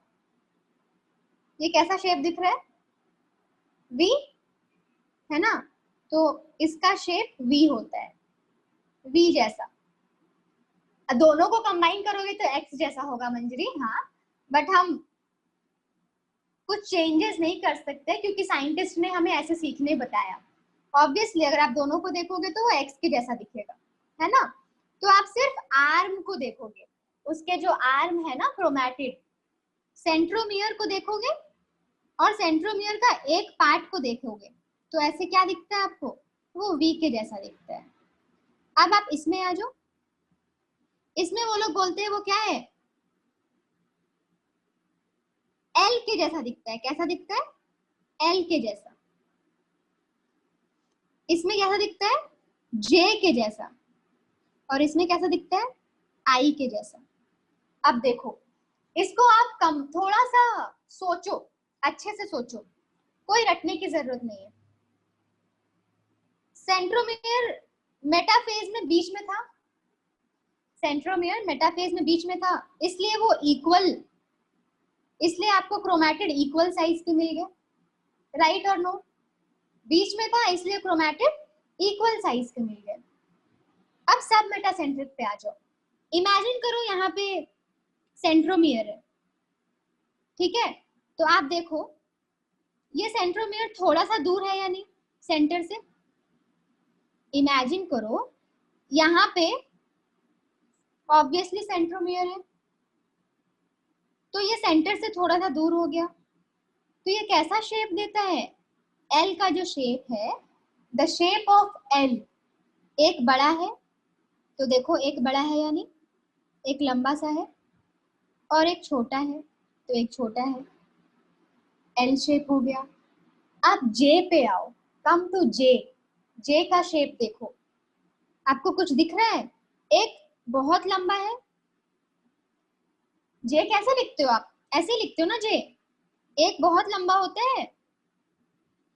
ये कैसा शेप दिख रहा है, वी है ना. तो इसका शेप वी होता है, वी जैसा. दोनों को कंबाइन करोगे तो एक्स जैसा होगा मंजरी. हाँ, बट हम कुछ चेंजेस नहीं कर सकते क्योंकि साइंटिस्ट ने हमें ऐसे सीखने बताया. ऑब्वियसली अगर आप दोनों को देखोगे तो वो एक्स के जैसा दिखेगा, है ना. तो आप सिर्फ आर्म को देखोगे, उसके जो आर्म है ना क्रोमैटिड, सेंट्रोमियर को देखोगे और सेंट्रोमियर का एक पार्ट को देखोगे तो ऐसे क्या दिखता है आपको, वो वी के जैसा दिखता है. अब आप इसमें आ जाओ. इसमें वो लोग बोलते हैं वो क्या है, एल के जैसा दिखता है. कैसा दिखता है, एल के जैसा. इसमें कैसा दिखता है, जे के जैसा. और इसमें कैसा दिखता है, आई के जैसा. अब देखो इसको आप कम थोड़ा सा सोचो, अच्छे से सोचो, कोई रटने की जरूरत नहीं है. सेंट्रोमियर मेटाफेज में बीच में था, सेंट्रोमियर मेटाफेज में बीच में था, इसलिए वो इक्वल, इसलिए आपको क्रोमैटिड इक्वल साइज के मिल गए. राइट और नो, बीच में था इसलिए क्रोमैटिड इक्वल साइज के मिल गए. अब सब मेटासेंट्रिक पे आ जाओ. इमेजिन करो यहाँ पे सेंट्रोमियर है, ठीक है. तो आप देखो ये सेंट्रोमियर थोड़ा सा दूर है या नहीं सेंटर से. इमेजिन करो यहाँ पे ऑब्वियसली सेंट्रोमियर है तो ये सेंटर से थोड़ा सा दूर हो गया. तो ये कैसा शेप देता है, एल का जो शेप है, द शेप ऑफ एल. एक बड़ा है तो देखो एक बड़ा है यानी एक लंबा सा है, और एक छोटा है तो एक छोटा है, एल शेप हो गया. अब जे पे आओ, कम टू जे. जे का शेप देखो, आपको कुछ दिख रहा है, एक बहुत लंबा है. जे कैसे लिखते हो आप, ऐसे लिखते हो ना जे, एक बहुत लंबा होता है.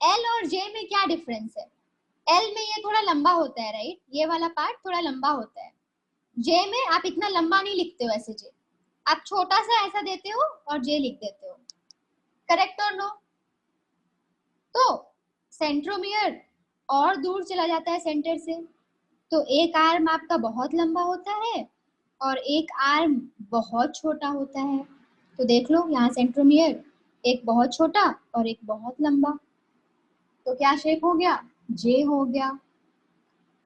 एल और जे में क्या डिफरेंस है, एल में ये थोड़ा लंबा होता है, राइट, ये वाला पार्ट थोड़ा लंबा होता है. जे में आप इतना लंबा नहीं लिखते हो ऐसे जे, आप छोटा सा ऐसा देते हो और जे लिख देते हो. करेक्ट और नो. तो सेंट्रोमियर और दूर चला जाता है सेंटर से, तो एक आर्म आपका बहुत लंबा होता है और एक आर्म बहुत छोटा होता है. तो देख लो यहाँ सेंट्रोमियर एक बहुत छोटा और एक बहुत लंबा, तो क्या शेप हो गया, जे हो गया.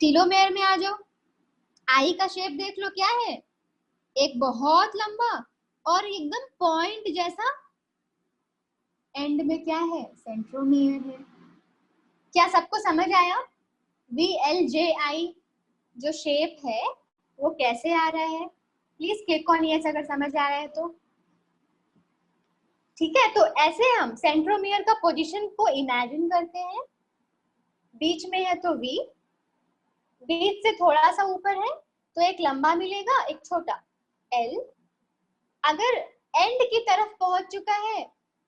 टीलोमेयर में आ जाओ, आई का शेप देख लो क्या है, एक बहुत लंबा और एकदम पॉइंट जैसा एंड में क्या है, सेंट्रोमियर है. क्या सबको समझ आया, वी एल जे आई जो शेप है वो कैसे आ रहा है. प्लीज क्लिक ऑन यस अगर समझ आ रहा है तो. ठीक है, तो ऐसे हम सेंट्रोमियर का पोजीशन को इमेजिन करते हैं. बीच में है तो वी, बीच से थोड़ा सा ऊपर है तो एक लंबा मिलेगा एक छोटा, एल. अगर एंड की तरफ पहुंच चुका है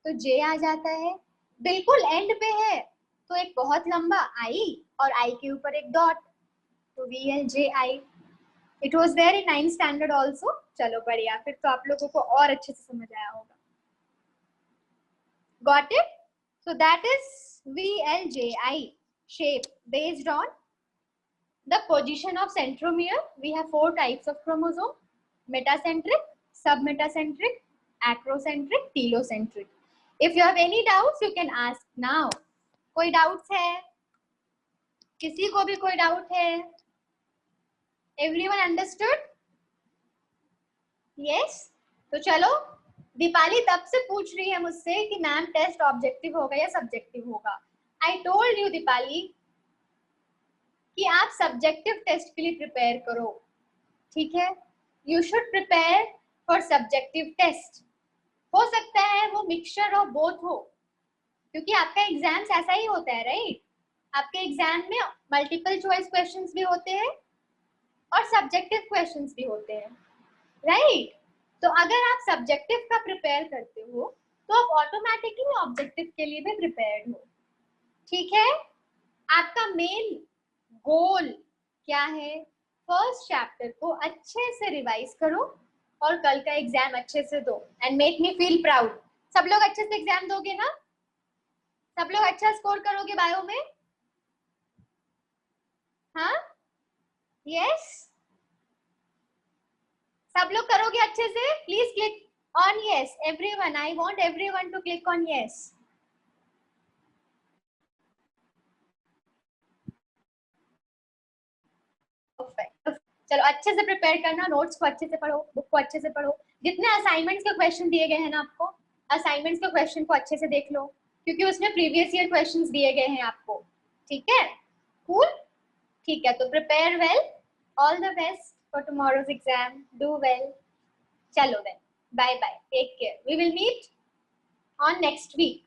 तो जे आ जाता है. बिल्कुल एंड पे है तो एक बहुत लंबा आई और आई के ऊपर एक डॉट, तो V L J I. It was there in 9th standard also. चलो बढ़िया, फिर तो आप लोगों को और अच्छे से समझ आया होगा. Got it? So that is VLJI shape based on the position of centromere. We have 4 types of chromosome: metacentric, submetacentric, acrocentric, telocentric. If you have any doubts, you can ask now. कोई doubts है? किसी को भी कोई doubt है? Everyone understood? Yes? तो चलो, दीपाली तब से पूछ रही है मुझसे कि मैम टेस्ट ऑब्जेक्टिव होगा या सब्जेक्टिव होगा. आई टोल्ड यू दीपाली, कि आप सब्जेक्टिव टेस्ट के लिए प्रिपेयर करो, ठीक है। You should prepare for subjective test. हो सकता है वो मिक्सचर ऑफ बोथ हो, क्योंकि आपका एग्जाम्स ऐसा ही होता है, राइट। आपके एग्जाम में मल्टीपल चॉइस क्वेश्चंस भी होते हैं और सब्जेक्टिव क्वेश्चंस भी होते हैं, राइट। तो अगर आप सब्जेक्टिव का प्रिपेयर करते हो तो आप ऑटोमेटिकली ऑब्जेक्टिव के लिए भी प्रिपेयर्ड हो, ठीक है। आपका मेन गोल क्या है? फर्स्ट चैप्टर को अच्छे से रिवाइज करो और कल का एग्जाम अच्छे से दो and make me feel proud. सब लोग अच्छे से एग्जाम दोगे ना? सब लोग अच्छा स्कोर करोगे बायो में? हाँ, यस, सब लोग करोगे अच्छे से? Please click on yes everyone, I want everyone to click on yes. चलो अच्छे से प्रिपेयर करना, नोट्स को अच्छे से पढ़ो, बुक को अच्छे से पढ़ो। जितने असाइनमेंट्स के क्वेश्चन दिए गए हैं ना आपको, असाइनमेंट्स के क्वेश्चन को अच्छे से देख लो, क्योंकि उसमें प्रीवियस ईयर क्वेश्चंस दिए गए हैं आपको, ठीक है। कूल, ठीक है। तो prepare well, all the best for tomorrow's exam, do well. चलो then, bye bye, take care, we will meet on next week.